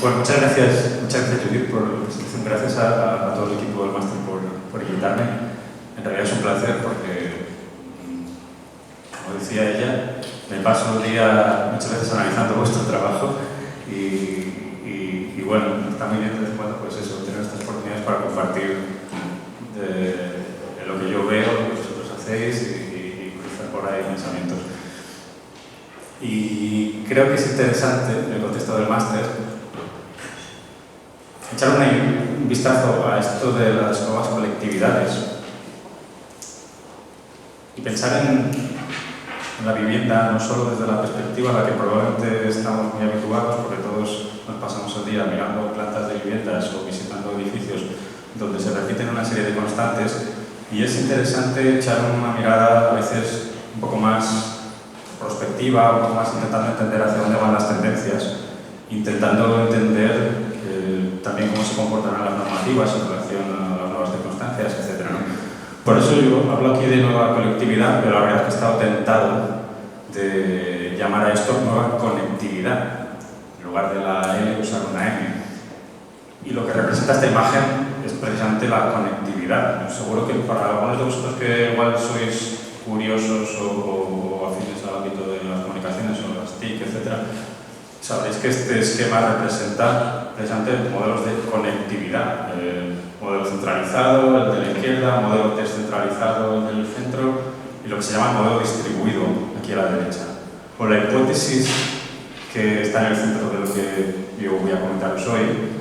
Bueno, muchas gracias Judith por la presentación. Gracias a todo el equipo del máster por invitarme. En realidad es un placer porque, como decía ella, me paso el día muchas veces analizando vuestro trabajo y bueno, está muy bien de vez en cuando pues eso, tener estas oportunidades para compartir de lo que yo veo, lo que vosotros hacéis y cruzar por ahí pensamientos. Y creo que es interesante, en el contexto del máster, echar un vistazo a esto de las nuevas colectividades y pensar en la vivienda no solo desde la perspectiva a la que probablemente estamos muy habituados, porque todos nos pasamos el día mirando plantas de viviendas o visitando edificios donde se repiten una serie de constantes, y es interesante echar una mirada a veces un poco más prospectiva, un poco más intentando entender hacia dónde van las tendencias, intentando entender también cómo se comportarán las normativas en relación a las nuevas circunstancias, etc., ¿no? Por eso yo hablo aquí de nueva colectividad, pero la verdad es que he estado tentado de llamar a esto nueva conectividad. En lugar de la L, usar una M. Y lo que representa esta imagen es precisamente la conectividad. Seguro que para algunos de vosotros que igual sois curiosos o afines al ámbito de las comunicaciones o las TIC, etc., sabréis que este esquema representa precisamente modelos de conectividad. Modelo centralizado, el de la izquierda, modelo descentralizado, el del centro, y lo que se llama modelo distribuido, aquí a la derecha. O la hipótesis que está en el centro de lo que yo voy a comentaros hoy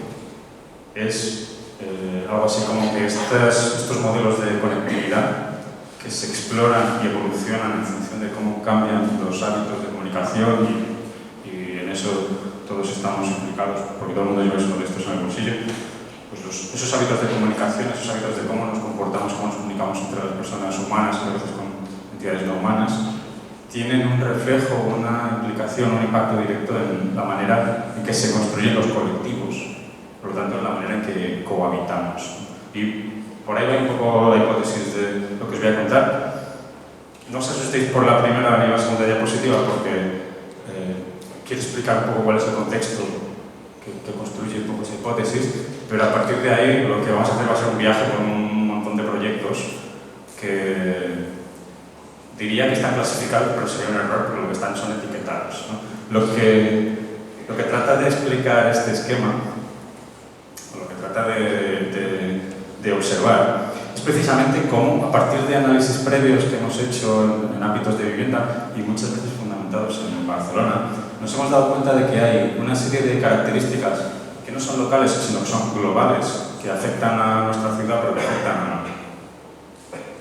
es algo así como que estos modelos de conectividad que se exploran y evolucionan en función de cómo cambian los hábitos de comunicación y en eso todos estamos implicados, porque todo el mundo lleva esos estos en el bolsillo, pues esos hábitos de comunicación, esos hábitos de cómo nos comportamos, cómo nos comunicamos entre las personas humanas y a veces con entidades no humanas, tienen un reflejo, una implicación, un impacto directo en la manera en que se construyen los colectivos, por lo tanto en la manera en que cohabitamos. Y por ahí va un poco la hipótesis de lo que os voy a contar. No os asustéis por la primera ni la segunda diapositiva, porque quiero explicar un poco cuál es el contexto que construye un poco esa hipótesis, pero a partir de ahí lo que vamos a hacer va a ser un viaje con un montón de proyectos que diría que están clasificados, pero sería un error porque lo que están son etiquetados, ¿no? Lo que trata de explicar este esquema, o lo que trata de observar, es precisamente cómo, a partir de análisis previos que hemos hecho en ámbitos de vivienda y muchas veces fundamentados en Barcelona, nos hemos dado cuenta de que hay una serie de características que no son locales, sino que son globales, que afectan a nuestra ciudad, pero que afectan al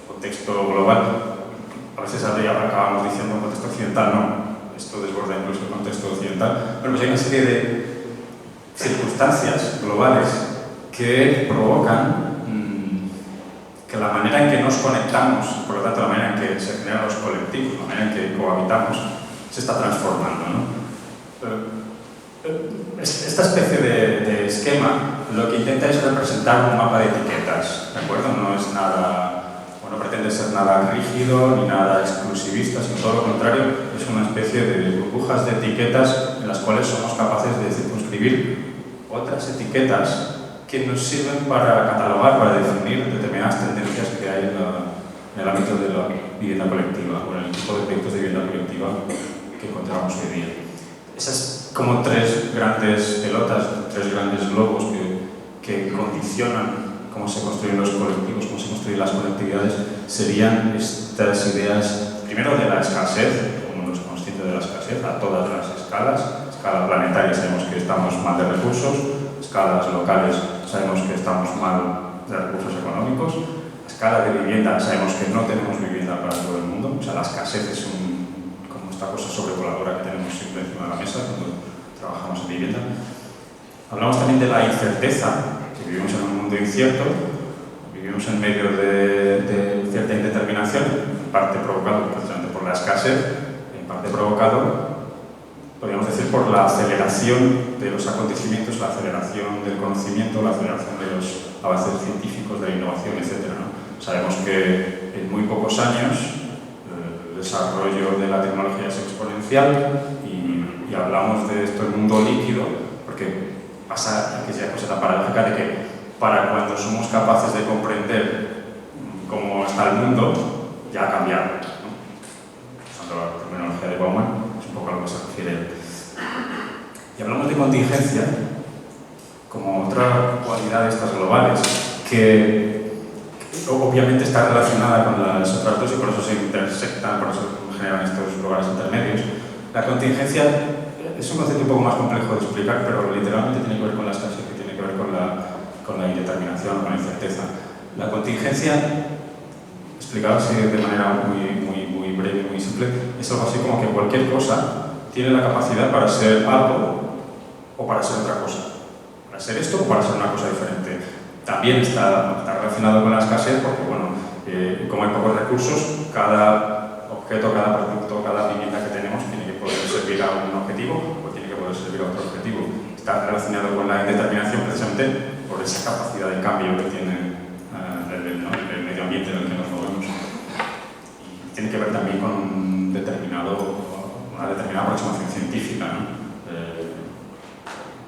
contexto global. A veces acabamos diciendo un contexto occidental, no, esto desborda incluso el contexto occidental. Bueno, pues hay una serie de circunstancias globales que provocan que la manera en que nos conectamos, por lo tanto la manera en que se generan los colectivos, la manera en que cohabitamos, se está transformando, ¿no? Esta especie de esquema lo que intenta es representar un mapa de etiquetas, ¿de acuerdo? No es nada, o no pretende ser nada rígido ni nada exclusivista, sino todo lo contrario, es una especie de burbujas de etiquetas en las cuales somos capaces de circunscribir otras etiquetas que nos sirven para catalogar, para definir determinadas tendencias que hay en el ámbito de la vivienda colectiva o en el tipo de proyectos de vivienda colectiva que encontramos hoy día. Esas como tres grandes pelotas, tres grandes globos que condicionan cómo se construyen los colectivos, cómo se construyen las colectividades, serían estas ideas, primero de la escasez, como uno es consciente de la escasez, a todas las escalas. Escala planetaria sabemos que estamos mal de recursos, escalas locales sabemos que estamos mal de recursos económicos, a escala de vivienda sabemos que no tenemos vivienda para todo el mundo, o sea, la escasez es como esta cosa sobrevoladora que tenemos siempre encima de la mesa cuando trabajamos en vivienda. Hablamos también de la incerteza, que vivimos en un mundo incierto, vivimos en medio de cierta indeterminación, en parte provocado precisamente por la escasez, en parte provocado, podríamos decir, por la aceleración de los acontecimientos, la aceleración del conocimiento, la aceleración de los avances científicos, de la innovación, etc., ¿no? Sabemos que en muy pocos años el desarrollo de la tecnología es exponencial y hablamos de esto en mundo líquido porque pasa que sea cosa tan paradójica de que para cuando somos capaces de comprender cómo está el mundo, ya ha cambiado, ¿no? Usando la terminología de Bauman, es un poco a lo que se refiere él. Y hablamos de contingencia como otra cualidad de estas globales que obviamente está relacionada con las otras dos y por eso se intersectan, por eso generan estos lugares intermedios. La contingencia es un concepto un poco más complejo de explicar, pero literalmente tiene que ver con la escasez, que tiene que ver con la indeterminación, con la incerteza. La contingencia, explicado así de manera muy breve, muy simple, es algo así como que cualquier cosa tiene la capacidad para ser algo o para ser otra cosa. Para ser esto o para ser una cosa diferente. También está relacionado con la escasez porque, bueno, como hay pocos recursos, cada objeto, cada producto, cada vivienda que tenemos tiene que poder servir a un objetivo o tiene que poder servir a otro objetivo. Está relacionado con la indeterminación precisamente por esa capacidad de cambio que tiene el medio ambiente en el que nos movemos. Y tiene que ver también con una determinada aproximación científica, ¿no?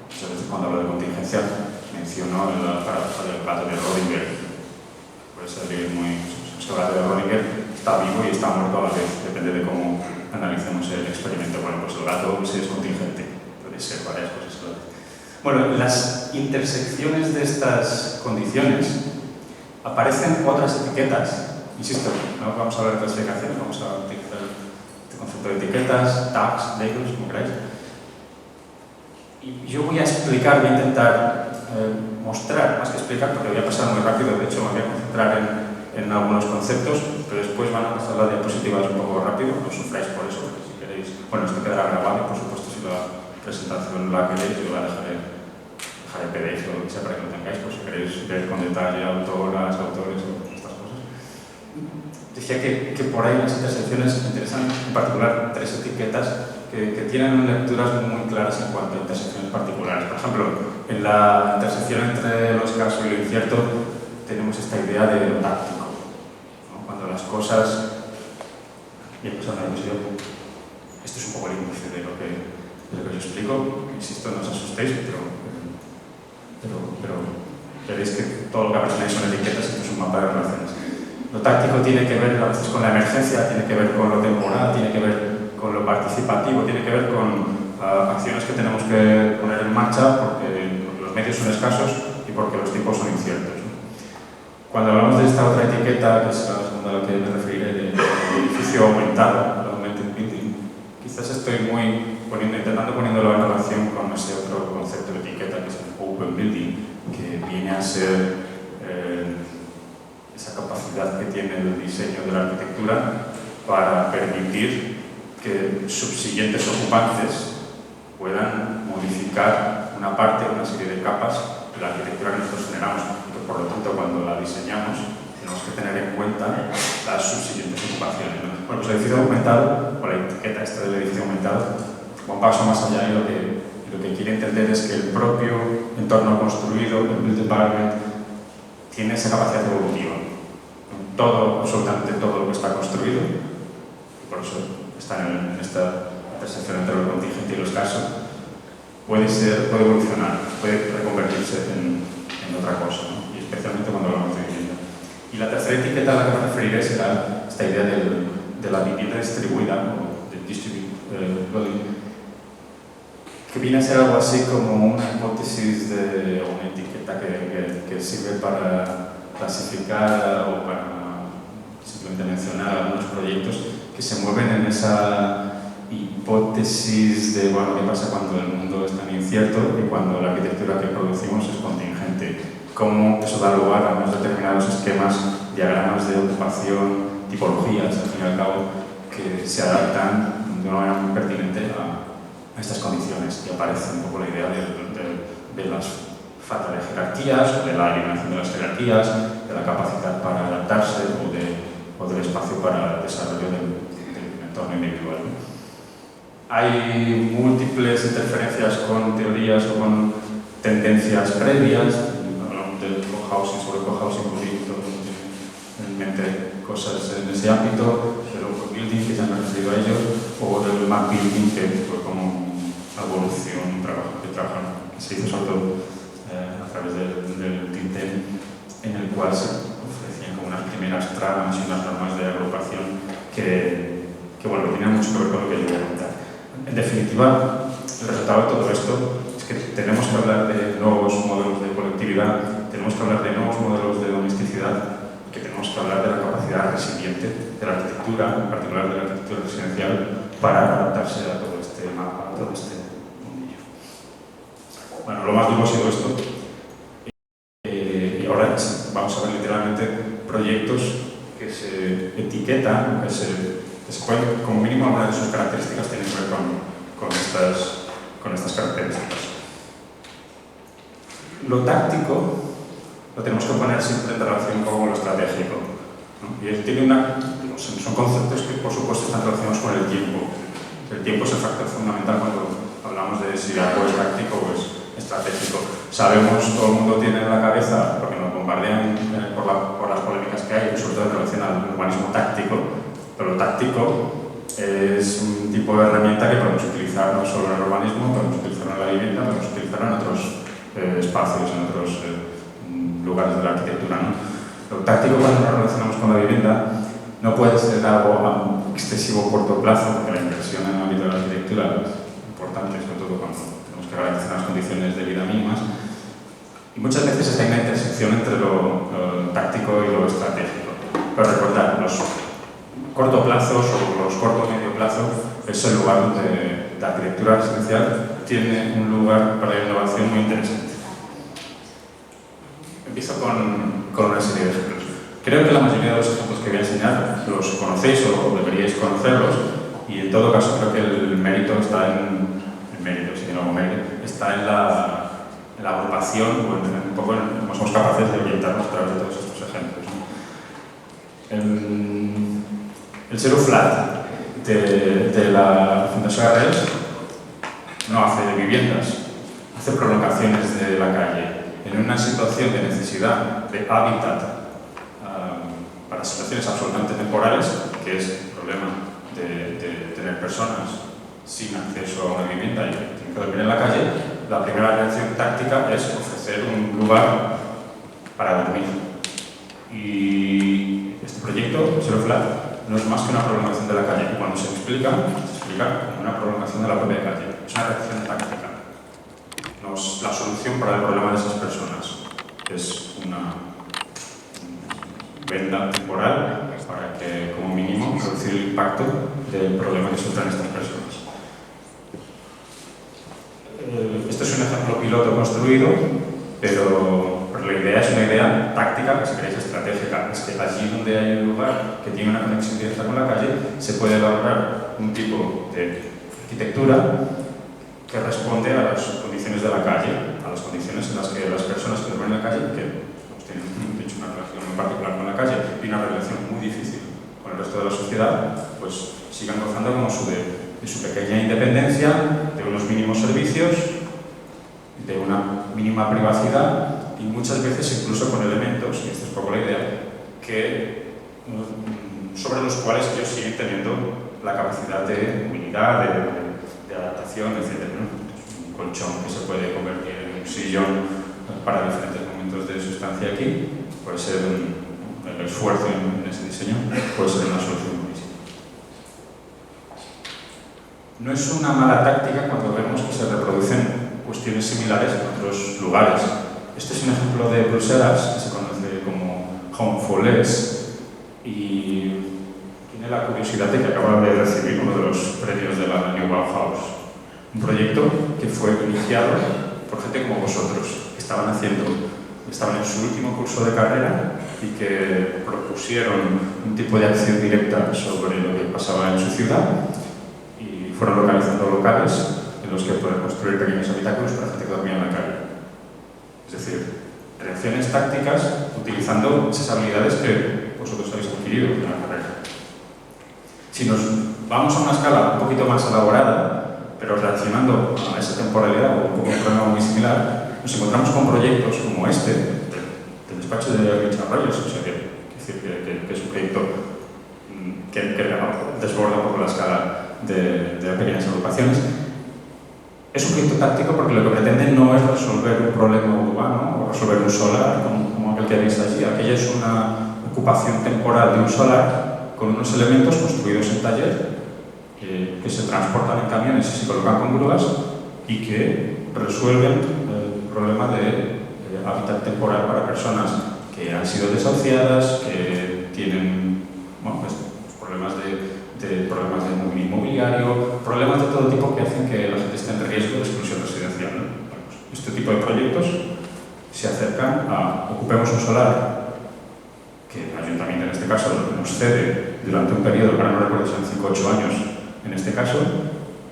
Muchas veces cuando hablo de contingencia menciono la paradoja del gato de Rödinger. Puede ser el gato de Rödinger está vivo y está muerto a la vez, depende de cómo analicemos el experimento. Bueno, pues el gato sí es contingente, puede ser varias cosas a la vez. Bueno, en las intersecciones de estas condiciones aparecen otras etiquetas. Insisto, no vamos a hablar de clasificaciones, vamos a utilizar este concepto de etiquetas, tags, labels, como queráis. Y yo voy a explicar, voy a intentar mostrar, más que explicar, porque voy a pasar muy rápido, de hecho me voy a concentrar en algunos conceptos, pero después van a pasar las diapositivas un poco rápido, no sufráis por eso, porque si queréis, bueno, esto quedará grabado, por supuesto, si la presentación la queréis, yo la dejaré PDF o lo que sea para que lo tengáis, por si queréis ver con detalle autoras, autores o estas cosas. Decía que por ahí las intersecciones interesan en particular tres etiquetas que tienen lecturas muy claras en cuanto a intersecciones particulares. Por ejemplo, en la intersección entre lo escaso y lo incierto tenemos esta idea de lo táctico, ¿no? Cuando las cosas... Bien, pues ahora esto es un poco el índice de lo que os explico. Insisto, no os asustéis, pero veréis que todo lo que aprendéis son etiquetas, esto es un mapa de relaciones. Lo táctico tiene que ver a veces con la emergencia, tiene que ver con lo temporal, tiene que ver con lo participativo, tiene que ver con acciones que tenemos que poner en marcha porque los medios son escasos y porque los tiempos son inciertos, ¿no? Cuando hablamos de esta otra etiqueta, que es la segunda a la que me referiré, de edificio aumentado, el augmented building, quizás estoy intentando poniéndolo en relación con ese otro concepto de etiqueta que es el open building, que viene a ser esa capacidad que tiene el diseño de la arquitectura para permitir que subsiguientes ocupantes puedan modificar una parte, una serie de capas de la arquitectura que nosotros generamos y que por lo tanto cuando la diseñamos tenemos que tener en cuenta las subsiguientes ocupaciones, ¿no? Bueno, pues el edificio aumentado, o la etiqueta esta del edificio aumentado, va un paso más allá y lo que quiere entender es que el propio entorno construido, el built environment, tiene esa capacidad evolutiva. Todo, absolutamente todo lo que está construido, y por eso está en esta intersección entre lo contingente y lo escaso, puede evolucionar, puede reconvertirse en otra cosa, ¿no? Y especialmente cuando hablamos de vivienda. Y la tercera etiqueta a la que me referiré será esta idea de la vivienda distribuida, o de distributed dwelling, que viene a ser algo así como una hipótesis o una etiqueta que sirve para clasificar o para simplemente mencionar algunos proyectos que se mueven en esa hipótesis de, bueno, qué pasa cuando el mundo es tan incierto y cuando la arquitectura que producimos es contingente. Cómo eso da lugar a unos determinados esquemas, diagramas de ocupación, tipologías, al fin y al cabo, que se adaptan de una manera muy pertinente a estas condiciones. Y aparece un poco la idea de las falta de jerarquías, o de la eliminación de las jerarquías, de la capacidad para adaptarse o del espacio para el desarrollo del entorno individual. Hay múltiples interferencias con teorías o con tendencias previas. Hablamos del cohousing, sobre cohousing, en mente cosas en ese ámbito, del open building, que ya me he referido a ello, o del map building, que fue como una evolución que se hizo sobre todo a través del Tinten, en el cual se ofrecían como unas primeras tramas y unas normas de agrupación que bueno, tienen mucho que ver con lo que yo voy a contar. En definitiva, el resultado de todo esto es que tenemos que hablar de nuevos modelos de colectividad, tenemos que hablar de nuevos modelos de domesticidad, que tenemos que hablar de la capacidad resiliente de la arquitectura, en particular de la arquitectura residencial, para adaptarse a todo este mapa, a todo este mundillo. Bueno, lo más duro ha sido esto. Y ahora vamos a ver literalmente proyectos que se etiquetan, que se pueden, como mínimo, algunas de sus características tienen que ver con estas características. Lo táctico lo tenemos que poner siempre en relación con lo estratégico, ¿no? Y son conceptos que, por supuesto, están relacionados con el tiempo. El tiempo es el factor fundamental cuando hablamos de si algo es táctico o es estratégico. Sabemos, todo el mundo tiene en la cabeza, porque nos bombardean por las polémicas que hay, sobre todo en relación al urbanismo táctico, pero lo táctico es un tipo de herramienta que podemos utilizar no solo en el urbanismo, podemos utilizarlo en la vivienda, podemos utilizarlo en otros espacios, en otros lugares de la arquitectura, ¿no? Lo táctico, cuando nos relacionamos con la vivienda, no puede ser algo a un excesivo corto plazo, porque la inversión en el ámbito de la arquitectura es importante, sobre todo cuando tenemos que garantizar las condiciones de vida mínimas, y muchas veces está en la intersección entre lo táctico y lo estratégico. Pero recordad, los corto plazos o los corto medio plazo es el lugar donde la arquitectura residencial tiene un lugar para la innovación muy interesante. Empiezo con una serie de ejemplos. Creo que la mayoría de los ejemplos que voy a enseñar los conocéis o deberíais conocerlos, y en todo caso creo que el mérito está está en la agrupación o un poco en somos capaces de orientarnos a través de todos estos ejemplos, ¿no? El Zero Flat de la Fundación Arrels no hace viviendas, hace prolongaciones de la calle. En una situación de necesidad de hábitat para situaciones absolutamente temporales, que es el problema de tener personas sin acceso a una vivienda y que tienen que dormir en la calle, la primera reacción táctica es ofrecer un lugar para dormir. Y este proyecto, Zero Flat, no es más que una prolongación de la calle. Y cuando se explica como una prolongación de la propia calle. Es una reacción táctica. No es la solución para el problema de esas personas. Es una venda temporal para que, como mínimo, reducir el impacto del problema que sufren estas personas. Esto es un ejemplo piloto construido, pero la idea es una idea táctica, que si queréis estratégica. Es que allí donde hay un lugar que tiene una conexión directa con la calle, se puede elaborar un tipo de arquitectura que responde a las condiciones de la calle, a las condiciones en las que las personas que duermen en la calle, que tienen hecho una relación muy particular con la calle y una relación muy difícil con el resto de la sociedad, pues sigan gozando como de su pequeña independencia, de unos mínimos servicios, de una mínima privacidad y muchas veces incluso con elementos, y esta es un poco la idea, sobre los cuales ellos siguen teniendo la capacidad de movilidad, de adaptación, etc. Un colchón que se puede convertir en un sillón para diferentes momentos de su estancia aquí, puede ser el esfuerzo en ese diseño, puede ser una solución buenísima. No es una mala táctica cuando vemos que se reproducen cuestiones similares en otros lugares. Este es un ejemplo de Bruselas, que se conoce como Home for Less, y tiene la curiosidad de que acaba de recibir uno de los premios de la New Bauhaus. Un proyecto que fue iniciado por gente como vosotros, que estaban en su último curso de carrera y que propusieron un tipo de acción directa sobre lo que pasaba en su ciudad y fueron localizando locales en los que pueden construir pequeños habitáculos para gente que dormía en la calle. Es decir, reacciones tácticas utilizando esas habilidades que vosotros habéis adquirido en la carrera. Si nos vamos a una escala un poquito más elaborada, pero reaccionando a esa temporalidad o un problema muy similar, nos encontramos con proyectos como este, del despacho de Richard Rogers, o sea, que es un proyecto que desborda un poco la escala de pequeñas agrupaciones, Es un proyecto táctico porque lo que pretende no es resolver un problema urbano o resolver un solar, como aquel que veis allí. Aquella es una ocupación temporal de un solar con unos elementos construidos en taller que se transportan en camiones y se colocan con grúas y que resuelven el problema de hábitat temporal para personas que han sido desahuciadas, que tienen pues, problemas de movimiento inmobiliario, problemas de todo tipo que hacen que la gente esté en riesgo de exclusión residencial, ¿no? Este tipo de proyectos se acercan a ocupemos un solar que el ayuntamiento en este caso nos cede durante un periodo, ahora no recuerdo si son 5 o 8 años en este caso,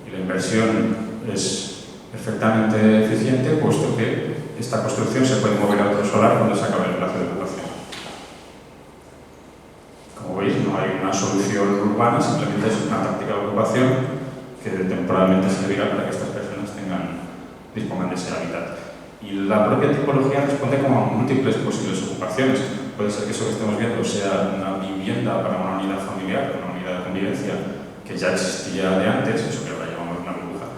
y la inversión es perfectamente eficiente, puesto que esta construcción se puede mover a otro solar cuando se acabe el plazo de ocupación. Como veis, no hay una solución urbana, simplemente es una táctica de ocupación que temporalmente servirá para que estas personas dispongan de ese hábitat. Y la propia tipología responde como a múltiples posibles ocupaciones. Puede ser que eso que estemos viendo sea una vivienda para una unidad familiar, una unidad de convivencia que ya existía de antes, eso que ahora llamamos una burbuja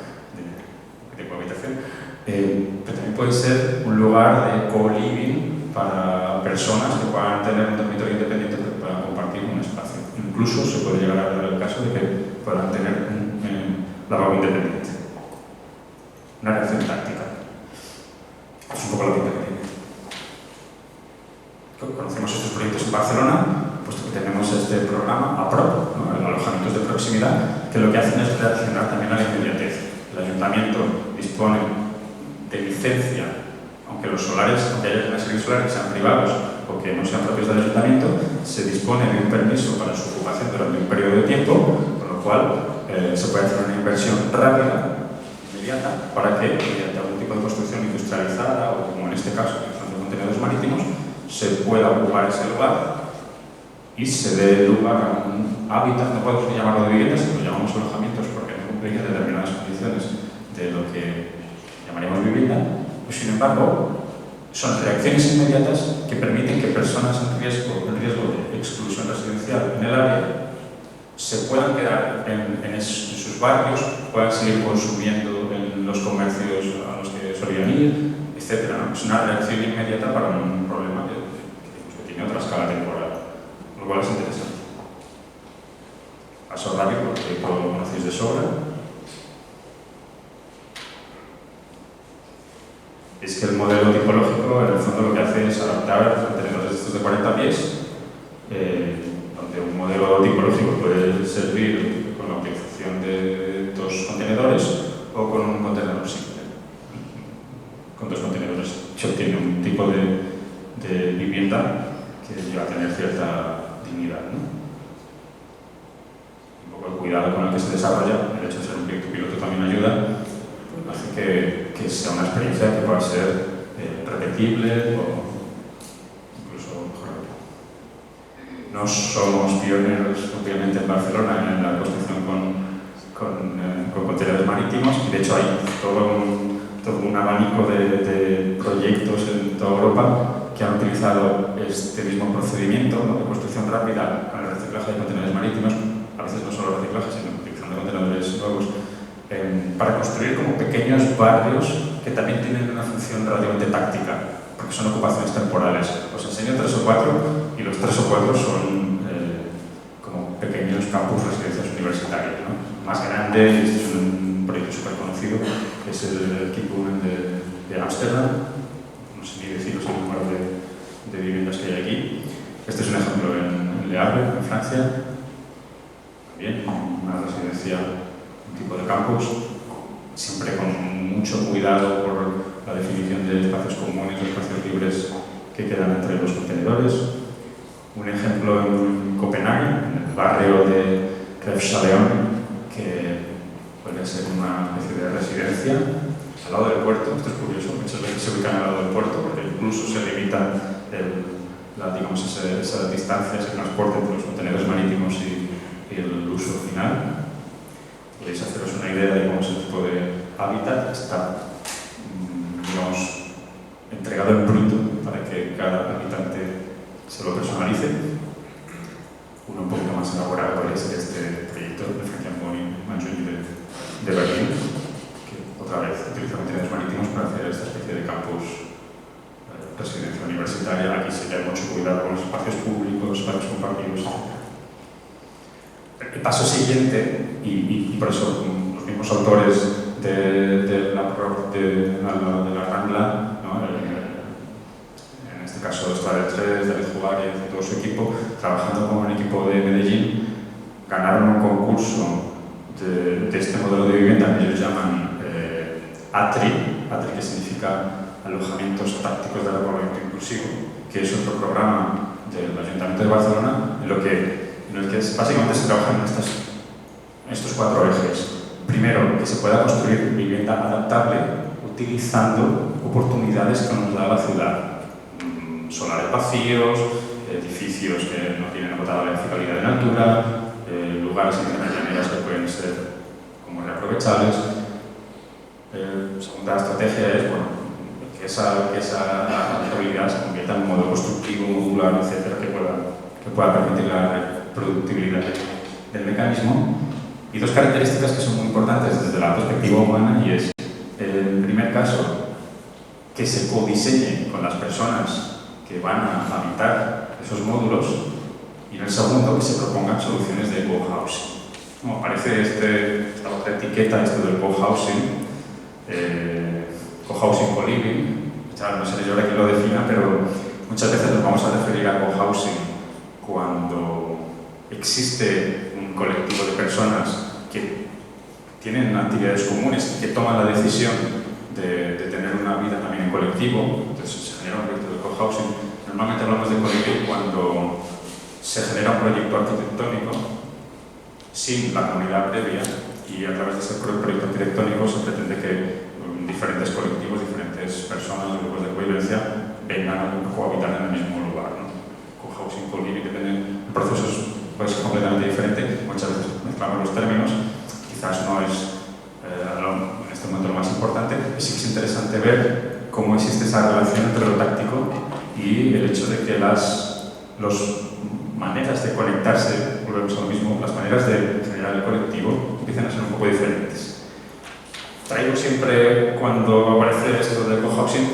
de cohabitación, pero también puede ser un lugar de co-living para personas que puedan tener un dormitorio independiente pero que puedan compartir un espacio. Incluso se puede llegar a dar el caso de que puedan tener un lavabo independiente. Una reacción táctica. Es un poco la pinta que tiene. Conocemos estos proyectos en Barcelona, puesto que tenemos este programa, APROP, ¿no? Alojamientos de proximidad, que lo que hacen es reaccionar también a la inmediatez. El ayuntamiento dispone de licencia, aunque haya una serie de solares que sean privados o que no sean propios del ayuntamiento, se dispone de un permiso para su ocupación durante un periodo de tiempo, con lo cual se puede hacer una inversión rápida, inmediata, para que mediante algún tipo de construcción industrializada o como en este caso, que son los contenedores marítimos, se pueda ocupar ese lugar y se dé lugar a un hábitat, no podemos llamarlo de viviendas, sino lo llamamos alojamientos porque no cumplen determinadas condiciones de lo que llamaríamos vivienda, pues sin embargo son reacciones inmediatas que permiten que personas en riesgo de exclusión residencial en el área se puedan quedar en sus barrios, puedan seguir consumiendo en los comercios a los que solían ir, etc. ¿no? Es una reacción inmediata para un problema que tiene otra escala temporal, lo cual es interesante. Paso rápido porque todo lo conocéis de sobra. Es que el modelo tipológico en el fondo lo que hace es adaptar contenedores estos de 40 pies, donde un modelo tipológico puede servir con la utilización de 2 contenedores o con un contenedor simple. Con 2 contenedores se obtiene un tipo de vivienda que lleva a tener cierta dignidad, ¿no? Un poco el cuidado con el que se desarrolla, el hecho de ser un proyecto piloto también ayuda, pues hace que sea una experiencia que pueda ser repetible o incluso mejorable. No somos pioneros, obviamente, en Barcelona en la construcción con contenedores marítimos y de hecho hay todo un abanico de proyectos en toda Europa que han utilizado este mismo procedimiento, ¿no? De construcción rápida con el reciclaje de contenedores marítimos, a veces no solo reciclaje, sino utilizando contenedores nuevos, para construir como pequeños barrios que también tienen una función relativamente táctica, porque son ocupaciones temporales. Os enseño 3 o 4 y los 3 o 4 son como pequeños campus residencias universitarias, ¿no? Más grande, este es un proyecto súper conocido, que es el Kipunen de Ámsterdam. No sé ni deciros el número de viviendas que hay aquí. Este es un ejemplo en Le Havre, en Francia. También una residencia, un tipo de campus, siempre con mucho cuidado por la definición de espacios comunes, de espacios libres que quedan entre los contenedores. Un ejemplo en Copenhague, en el barrio de Refshaleon, que puede ser una especie de residencia al lado del puerto. Esto es curioso, muchas veces se ubican al lado del puerto porque incluso se limita esa distancia, ese transporte entre los contenedores marítimos y el uso final. Podéis haceros una idea de cómo ese tipo de hábitat está, digamos, entregado en bruto para que cada habitante se lo personalice. Uno un poquito más elaborado podría ser este proyecto de Frank Manjuni de Berlín, que otra vez campus, residencia universitaria. Aquí sí que hay mucho cuidado con los espacios públicos, espacios compartidos, etc. El paso siguiente, y por eso los mismos autores de la Rambla, ¿no? En este caso Estrada 3, David Juárez y todo su equipo, trabajando con un equipo de Medellín, ganaron un concurso de este modelo de vivienda que ellos llaman ATRI, que significa Alojamientos Tácticos de Repoblamiento Inclusivo, que es otro programa del Ayuntamiento de Barcelona en el que básicamente se trabajan en estos 4 ejes. Primero, que se pueda construir vivienda adaptable utilizando oportunidades que nos da la ciudad. Solares vacíos, edificios que no tienen agotada la edificabilidad en altura, lugares en zonas llaneras que pueden ser como reaprovechables. Segunda estrategia es que esa habitabilidad se convierta en un modelo constructivo, modular, etcétera, que pueda permitir la reproductibilidad del mecanismo. Y 2 características que son muy importantes desde la perspectiva humana, y es, en el primer caso, que se codiseñe con las personas que van a habitar esos módulos, y en el segundo, que se propongan soluciones de cohousing. Como aparece esta otra etiqueta, esto del cohousing, cohousing co-living, no sé yo ahora quién lo defina, pero muchas veces nos vamos a referir a cohousing cuando existe un colectivo de personas que tienen actividades comunes y que toman la decisión de tener una vida también en colectivo. Entonces se genera un proyecto de cohousing. Normalmente hablamos de co-living cuando se genera un proyecto arquitectónico sin la comunidad previa, y a través de ese proyecto arquitectónico se pretende que diferentes colectivos, diferentes personas, grupos de convivencia vengan a cohabitar en el mismo lugar, ¿no? Cohousing, co-living, que tienen procesos puede ser completamente diferente. Muchas veces mezclamos los términos, quizás no es en este momento lo más importante, pero sí que es interesante ver cómo existe esa relación entre lo táctico y el hecho de que las maneras de conectarse, volvemos a lo mismo, las maneras de generar el colectivo empiezan a ser un poco diferentes. Traigo siempre, cuando aparece esto del cohousing,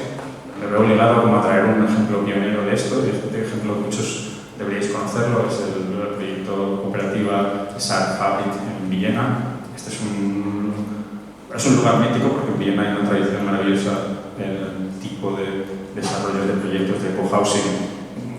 me veo obligado como a traer un ejemplo pionero de esto. Este ejemplo muchos deberíais conocerlo, es el proyecto cooperativa Sarg Fabrik en Villena. Este es un lugar mítico porque en Villena hay una tradición maravillosa del tipo de desarrollo de proyectos de cohousing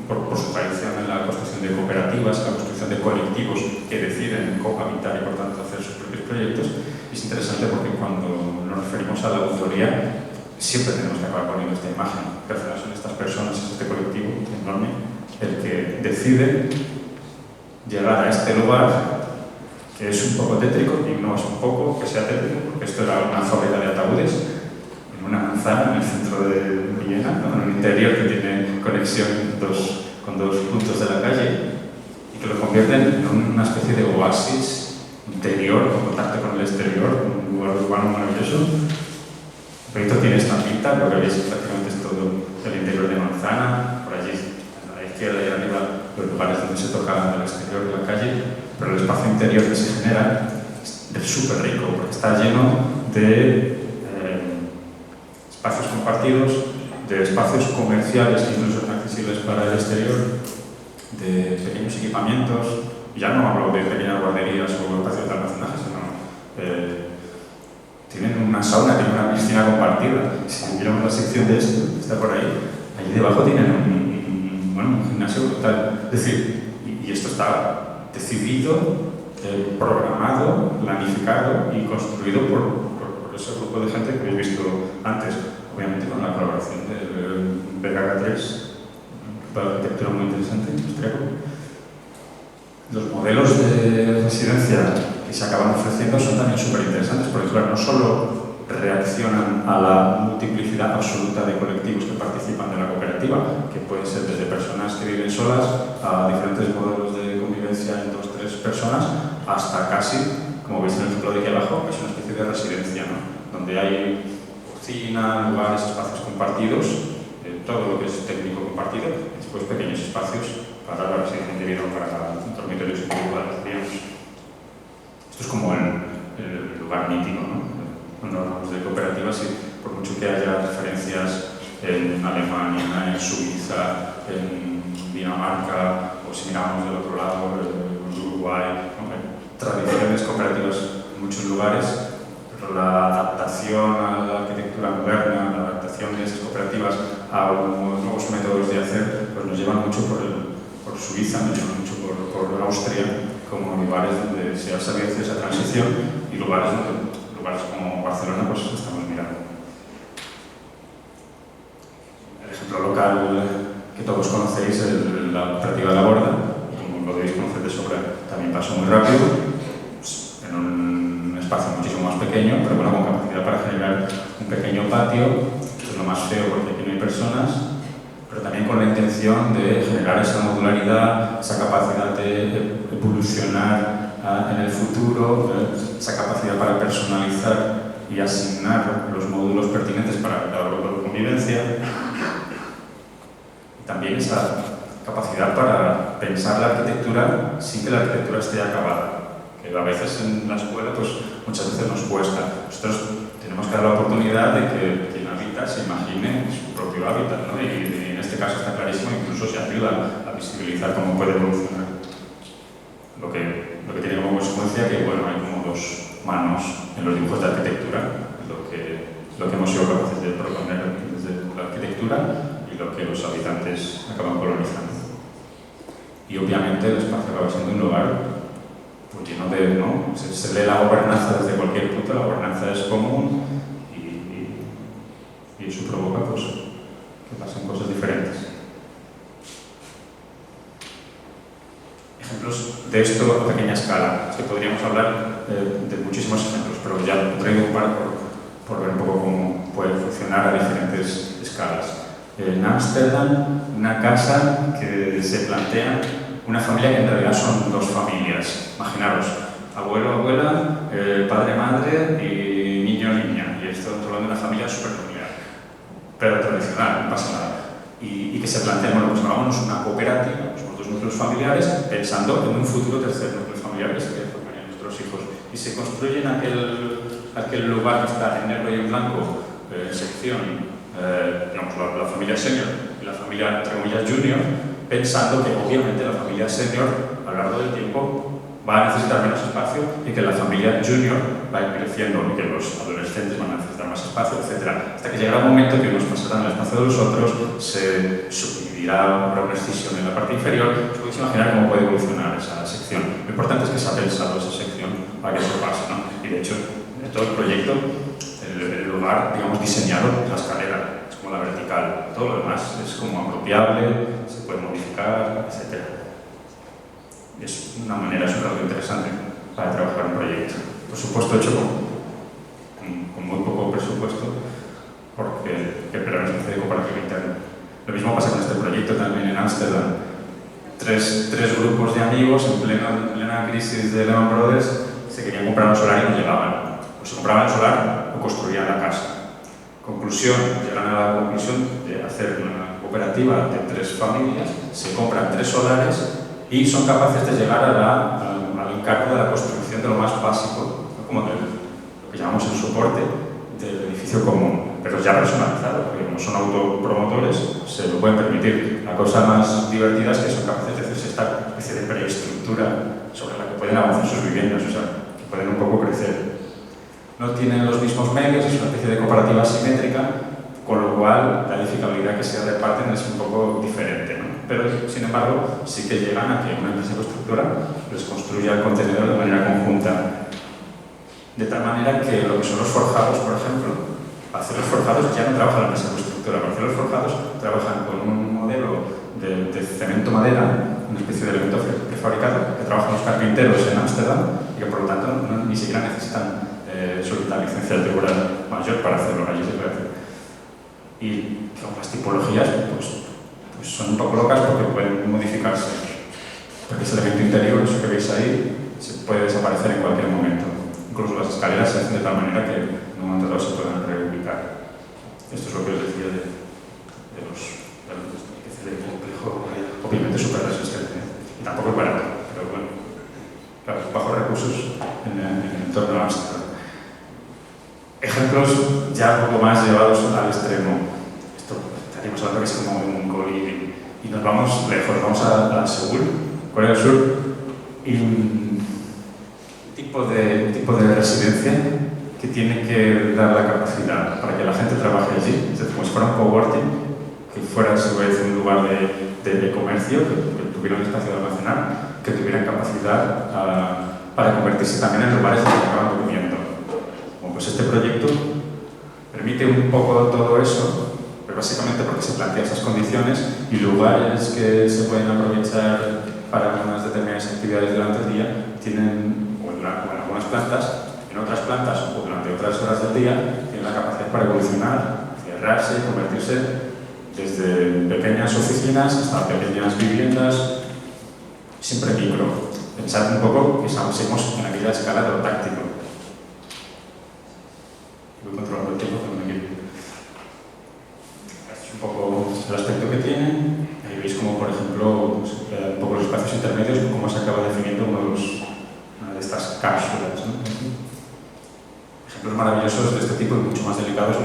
por su tradición en la construcción de cooperativas, la construcción de colectivos que deciden cohabitar y por tanto hacer sus propios proyectos. Y es interesante porque cuando nos referimos a la autoría siempre tenemos que acabar poniendo esta imagen, que al final son estas personas, es este colectivo enorme el que decide llegar a este lugar que es un poco tétrico, y no es un poco que sea tétrico, porque esto era una fábrica de ataúdes en una manzana en el centro de Villena, ¿no? En un interior que tiene conexión con dos puntos de la calle, y que lo convierten en una especie de oasis interior, con contacto con el exterior, un lugar urbano maravilloso. El proyecto tiene esta pinta, lo que veis prácticamente es todo el interior de manzana, por allí a la izquierda y arriba los lugares donde se toca el exterior de la calle, pero el espacio interior que se genera es súper rico, porque está lleno de espacios compartidos, de espacios comerciales que incluso son accesibles para el exterior, de pequeños equipamientos. Ya no hablo de pequeñas guarderías o espacios de almacenaje, sino tienen una sauna, tienen una piscina compartida. Si miramos la sección de esto, está por ahí, allí debajo tienen un gimnasio brutal. Es decir, y esto está decidido, programado, planificado y construido por ese grupo de gente que habéis visto antes, obviamente con la colaboración del BKK3, un grupo de arquitectura muy interesante, austriaco. Los modelos de residencia que se acaban ofreciendo son también súper interesantes, porque claro, no solo reaccionan a la multiplicidad absoluta de colectivos que participan de la cooperativa, que pueden ser desde personas que viven solas a diferentes modelos de convivencia en 2 o 3 personas, hasta casi, como veis en el ejemplo de aquí abajo, es una especie de residencia, ¿no? Donde hay cocina, lugares, espacios compartidos, todo lo que es técnico compartido, y después pequeños espacios para la residencia individual, para dormitorios individuales, digamos. Esto es como el lugar mítico, ¿no? Cuando hablamos de cooperativas, y por mucho que haya referencias en Alemania, en Suiza, en Dinamarca, o si miramos del otro lado, en Uruguay, tradiciones cooperativas en muchos lugares, pero la adaptación a la arquitectura moderna, la adaptación de esas cooperativas a unos nuevos métodos de hacer, pues nos llevan mucho por Suiza, nos llevan mucho por Austria, como lugares donde se ha sabido hacer esa transición, y lugares como Barcelona pues estamos mirando. El ejemplo local que todos conocéis es la cooperativa de La Borda, como lo debéis conocer de sobra, también pasó muy rápido, pues, en un espacio muchísimo más pequeño, pero bueno, con capacidad para generar un pequeño patio, que es lo más feo porque aquí no hay personas, pero también con la intención de generar esa modularidad, esa capacidad de evolucionar en el futuro, esa capacidad para personalizar y asignar los módulos pertinentes para cada grupo de convivencia. Y también esa capacidad para pensar la arquitectura sin que la arquitectura esté acabada, que a veces en la escuela pues muchas veces nos cuesta. Nosotros tenemos que dar la oportunidad de que quien habita se imagine su propio hábitat, ¿no? Y en este caso está clarísimo, incluso se ayuda a visibilizar cómo puede evolucionar. Lo que tiene como consecuencia que bueno, hay como dos manos en los dibujos de arquitectura, lo que hemos sido capaces de proponer desde la arquitectura y lo que los habitantes acaban colonizando. Y obviamente el espacio acaba siendo un lugar pues, lleno de, ¿no? Se lee la gobernanza desde cualquier punto, la gobernanza es común y eso provoca pues, que pasen cosas diferentes. Ejemplos de esto a pequeña escala. Es que podríamos hablar de muchísimos ejemplos, pero ya he traído un par por ver un poco cómo puede funcionar a diferentes escalas. En Ámsterdam, una casa que se plantea una familia que en realidad son dos familias. Imaginaros, abuelo, abuela, padre, madre y niño, niña. Y esto estamos hablando de una familia súper familiar, pero tradicional, no pasa nada. Y que se plantea, bueno, pues hagámonos una cooperativa, somos dos núcleos familiares, pensando en un futuro tercer núcleo familiar que sería formarían nuestros hijos. Y se construye en aquel lugar que está en negro y en blanco, sección, digamos, la familia senior y la familia, entre comillas, junior, pensando que obviamente la familia senior, a lo largo del tiempo, va a necesitar menos espacio y que la familia junior va a ir creciendo y que los adolescentes van a necesitar más espacio, etc. Hasta que llegará un momento que unos pasarán el espacio de los otros, se subdividirá, habrá una escisión en la parte inferior. Os podéis imaginar cómo puede evolucionar esa sección. Lo importante es que se ha pensado esa sección para que eso pase, ¿no? Y de hecho, en todo el proyecto, el lugar, digamos, diseñado, la escalera, es como la vertical. Todo lo demás es como apropiable, se puede modificar, etc. Es una manera súper interesante para trabajar un proyecto. Por supuesto, hecho con muy poco presupuesto, pero es una especie de cooperativa interna. Lo mismo pasa con este proyecto también en Ámsterdam. Tres grupos de amigos en plena crisis de Lehman Brothers se querían comprar un solar y no llegaban. O se compraban el solar o construían la casa. Conclusión, llegan a la conclusión de hacer una cooperativa de tres familias, se compran tres solares y son capaces de llegar al encargo de la construcción de lo más básico, ¿no? Como lo que llamamos el soporte del edificio común, pero ya personalizado, porque como son autopromotores, se lo pueden permitir. La cosa más divertida es que son capaces de hacerse esta especie de preestructura sobre la que pueden avanzar sus viviendas, o sea, que pueden un poco crecer. No tienen los mismos medios, es una especie de cooperativa asimétrica, con lo cual la edificabilidad que se reparten es un poco diferente, ¿no? Pero, sin embargo, sí que llegan a que una empresa constructora les construya el contenedor de manera conjunta. De tal manera que lo que son los forjados, por ejemplo, para hacer los forjados ya no trabaja la empresa constructora, para hacer los forjados trabajan con un modelo de cemento-madera, una especie de elemento prefabricado que trabajan los carpinteros en Ámsterdam y que, por lo tanto, ni siquiera necesitan solicitar licencia de tribunal mayor para hacerlo, allí se puede hacer. Y las tipologías pues son un poco locas porque pueden modificarse. Porque ese elemento interior, eso que veis ahí, se puede desaparecer en cualquier momento. Incluso las escaleras se hacen de tal manera que en un momento dado se pueden reubicar. Esto es lo que os decía del complejo, obviamente súper resistente. Y tampoco es barato, pero bueno, claro, bajos recursos en el entorno de Ámsterdam. Ejemplos ya un poco más llevados al extremo. Esto estaríamos hablando que es como un co-living. Y nos vamos lejos, vamos a Seúl, Corea del Sur, y un tipo de residencia que tiene que dar la capacidad para que la gente trabaje allí, es decir, como si fuera un coworking, que fuera a su vez un lugar de comercio, que tuviera un espacio de almacenar, que tuvieran capacidad para convertirse también en lugares donde acaban durmiendo. Bueno, pues este proyecto permite un poco todo eso, pero básicamente porque se plantea esas condiciones y lugares que se pueden aprovechar para unas determinadas actividades durante el día tienen, o en algunas plantas, en otras plantas o durante otras horas del día, tienen la capacidad para evolucionar, cerrarse y convertirse desde pequeñas oficinas hasta pequeñas viviendas, siempre micro. Pensad un poco que seguimos en aquella escala de lo táctico. Voy controlando el tiempo, pero me quiero. Este es un poco el aspecto que tiene. Ahí veis como, por ejemplo, un poco los espacios intermedios, cómo se acaba definiendo una de estas cápsulas, ¿no? Ejemplos maravillosos de este tipo y mucho más delicados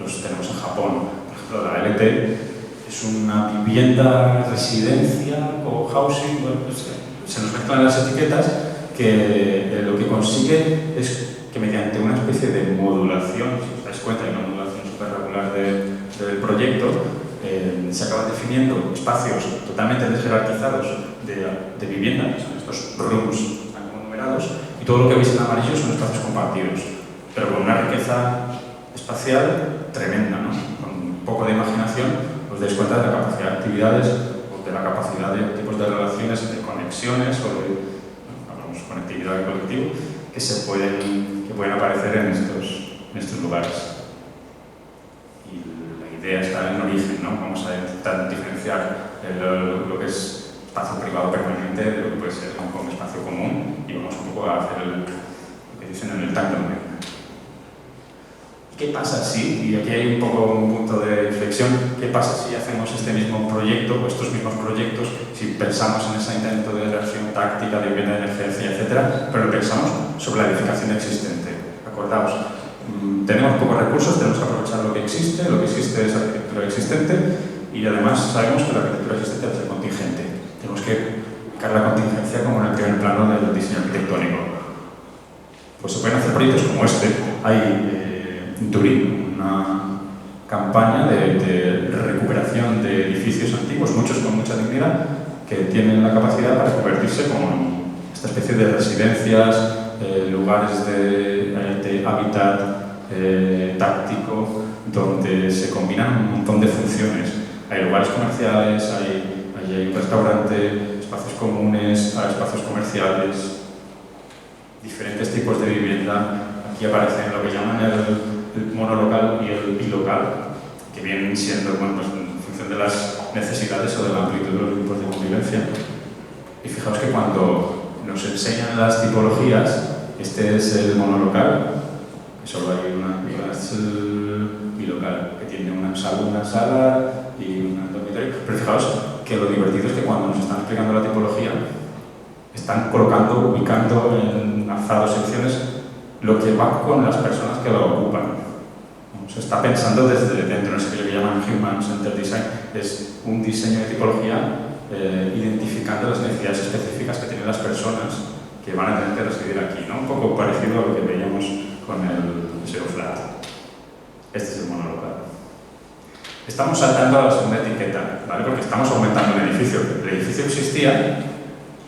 los tenemos en Japón. Por ejemplo, la LT es una vivienda, residencia o housing, bueno, pues, se nos mezclan las etiquetas, que lo que consigue es que mediante una especie de modulación, si os dais cuenta, hay una modulación súper regular del proyecto, se acaban definiendo espacios totalmente desjerarquizados de vivienda, que son estos rooms tan como numerados, y todo lo que veis en amarillo son espacios compartidos, pero con una riqueza espacial tremenda, ¿no? Con un poco de imaginación os dais cuenta de la capacidad de actividades o de la capacidad de tipos de relaciones, de conexiones o de, hablamos de conectividad y colectivo, que pueden aparecer en estos lugares. Y la idea está en el origen, ¿no? Vamos a intentar diferenciar lo que es espacio privado permanente de lo que puede ser un espacio común y vamos un poco a hacer lo que dicen en el tandem. ¿Qué pasa si, y aquí hay un poco un punto de inflexión, qué pasa si hacemos este mismo proyecto o estos mismos proyectos, si pensamos en ese intento de reacción táctica, de vivienda de emergencia, etcétera, pero pensamos sobre la edificación existente? Acordaos, tenemos pocos recursos, tenemos que aprovechar lo que existe es arquitectura existente y además sabemos que la arquitectura existente debe ser contingente. Tenemos que ubicar la contingencia como en el primer plano del diseño arquitectónico. Pues se pueden hacer proyectos como este. Hay en Turín una campaña de recuperación de edificios antiguos, muchos con mucha dignidad, que tienen la capacidad para convertirse como en esta especie de residencias, lugares de hábitat táctico, donde se combinan un montón de funciones. Hay lugares comerciales, hay un restaurante, espacios comunes, hay espacios comerciales, diferentes tipos de vivienda. Aquí aparecen lo que llaman el monolocal y el bilocal, que vienen siendo, bueno, pues, en función de las necesidades o de la amplitud de los grupos de convivencia. Y fijaos que cuando nos enseñan las tipologías, este es el monolocal, que solo hay una clase bilocal, que tiene una sala y un dormitorio. Pero fijaos que lo divertido es que cuando nos están explicando la tipología, están colocando, ubicando en alzados secciones lo que va con las personas que lo ocupan. Se está pensando desde dentro, no sé qué le llaman Human Centered Design, es un diseño de tipología identificando las necesidades específicas que tienen las personas que van a tener que residir aquí, ¿no? Un poco parecido a lo que veíamos con el Zero Flat. Este es el monolocal. Estamos saltando a la segunda etiqueta, ¿vale? Porque estamos aumentando el edificio. El edificio existía,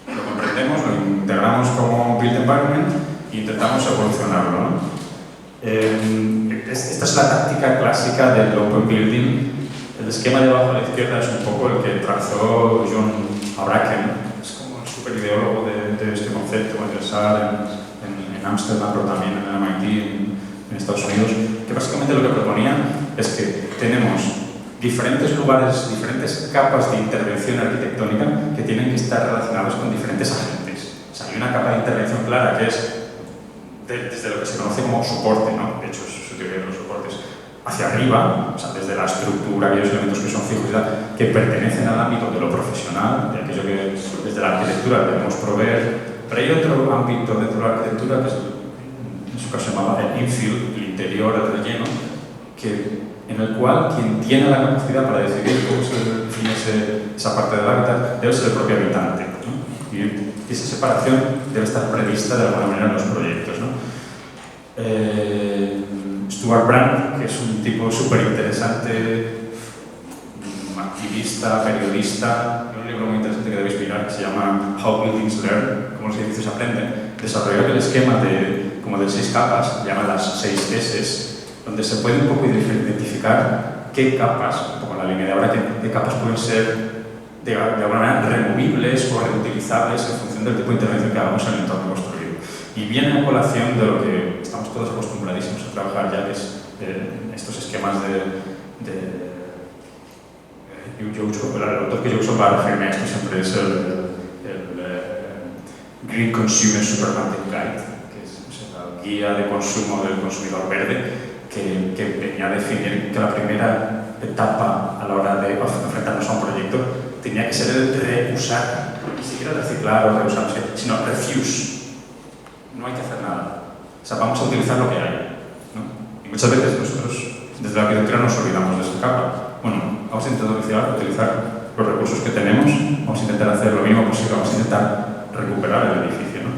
lo comprendemos, lo integramos como built environment e intentamos evolucionarlo, ¿no? Esta es la táctica clásica del open building. El esquema de abajo a la izquierda es un poco el que trazó John Bracken, es como el superideólogo de este concepto en el SAR, en Ámsterdam, pero también en el MIT, en Estados Unidos, que básicamente lo que proponía es que tenemos diferentes lugares, diferentes capas de intervención arquitectónica que tienen que estar relacionados con diferentes agentes. O sea, hay una capa de intervención clara que es desde lo que se conoce como soporte, ¿no? De hecho, es su teoría de los soportes, hacia arriba, o sea, desde la estructura, aquellos elementos que son fijos y tal, que pertenecen al ámbito de lo profesional, de aquello que desde la arquitectura debemos proveer. Pero hay otro ámbito dentro de la arquitectura que en su caso se llamaba el infill, el interior, el relleno, que en el cual quien tiene la capacidad para decidir cómo se define esa parte del hábitat debe ser el propio habitante, ¿no? Y esa separación debe estar prevista de alguna manera en los proyectos, ¿no? Stuart Brand, que es un tipo súper interesante, activista, periodista, un libro muy interesante que debéis mirar, que se llama How Buildings Learn, cómo los edificios aprenden, desarrolló el esquema como de 6 capas, se llaman las 6 S, donde se puede un poco identificar qué capas, un poco en la línea de ahora, qué capas pueden ser de alguna manera removibles o reutilizables en función del tipo de intervención que hagamos en el entorno construido. Y viene a colación de lo que estamos todos acostumbradísimos a trabajar ya, que es estos esquemas de el autor que yo uso para referirme a esto siempre es el Green Consumer Supermarket Guide, que es la guía de consumo del consumidor verde, que venía a definir que la primera etapa a la hora de enfrentarnos a un proyecto tenía que ser el reusar, ni siquiera reciclar o reusar, sino refuse. No hay que hacer nada. O sea, vamos a utilizar lo que hay, ¿no? Y muchas veces nosotros, desde la arquitectura, nos olvidamos de esa capa. Bueno, vamos a intentar utilizar los recursos que tenemos, vamos a intentar hacer lo mínimo posible, vamos a intentar recuperar el edificio, ¿no?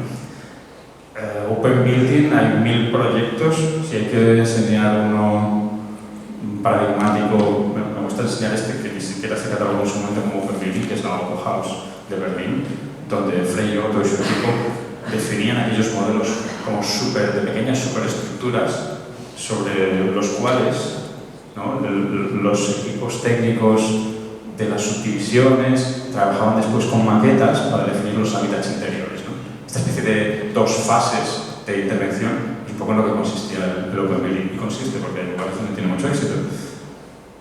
Open Building, hay 1000 proyectos. Si hay que enseñar uno paradigmático, me gusta enseñar este que ni siquiera se catalogó en su momento como Open Building, que es la Bauhaus de Berlín, donde Frei Otto y su equipo definían aquellos modelos como de pequeñas superestructuras sobre los cuales, ¿no?, los equipos técnicos de las subdivisiones trabajaban después con maquetas para definir los hábitats interiores, ¿no? Esta especie de 2 fases de intervención es un poco en lo que consistía el Open Building, y consiste porque hay lugares donde tiene mucho éxito.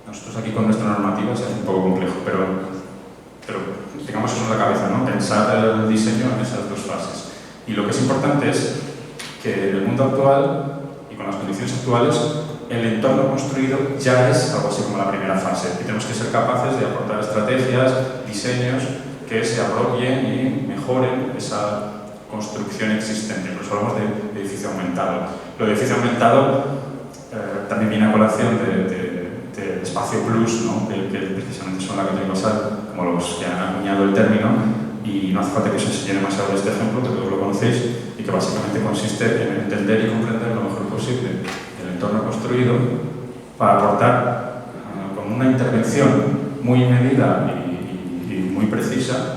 Nosotros aquí con nuestra normativa se hace un poco complejo, pero tengamos eso en la cabeza, ¿no? Pensar el diseño en esas 2 fases. Y lo que es importante es que en el mundo actual y con las condiciones actuales, el entorno construido ya es algo así como la primera fase, y tenemos que ser capaces de aportar estrategias, diseños que se apropien y mejoren esa construcción existente. Por eso hablamos de edificio aumentado. Lo de edificio aumentado también viene a colación de espacio plus, ¿no?, que precisamente son la categoría universal, como los que han acuñado el término, y no hace falta que os enseñe demasiado este ejemplo, que todos lo conocéis, y que básicamente consiste en entender y comprender lo mejor posible el entorno construido para aportar con una intervención muy medida y muy precisa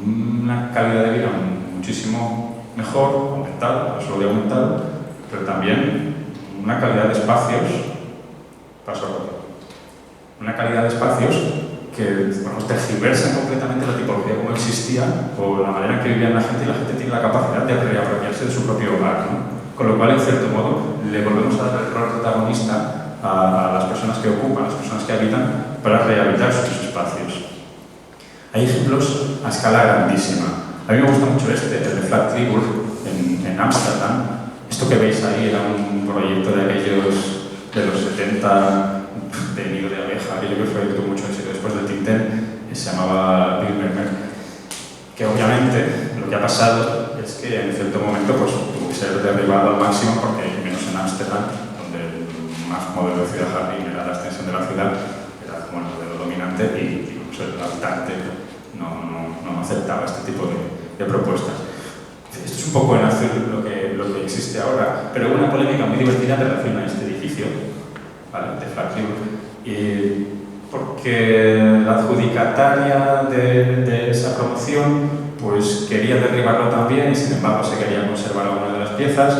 una calidad de vida muchísimo mejor, aumentada, no solo de aumentado, pero también una calidad de espacios, una calidad de espacios que, bueno, tergiversan completamente la tipología como existía o la manera en que vivía la gente, y la gente tiene la capacidad de reapropiarse de su propio hogar, ¿no? Con lo cual, en cierto modo, le volvemos a dar el rol protagonista a las personas que ocupan, a las personas que habitan, para rehabilitar sus espacios. Hay ejemplos a escala grandísima. A mí me gusta mucho el de Flat Triburg, en Ámsterdam. Esto que veis ahí era un proyecto de aquellos de los 70, de nido de abeja, aquello que fue mucho éxito después del Tinten, se llamaba Bilderberg, que obviamente lo que ha pasado es que en cierto momento pues, tuvo que ser derribado al máximo, porque menos en Ámsterdam, donde el más modelo de ciudad jardín era la extensión de la ciudad, era como el modelo dominante, y pues, el habitante no aceptaba este tipo de propuestas. Esto es un poco en hacer lo que existe ahora, pero una polémica muy divertida en relación a este edificio, ¿vale?, de Flat Triburg, porque la adjudicataria de esa promoción pues quería derribarlo también, y sin embargo se quería conservar algunas de las piezas,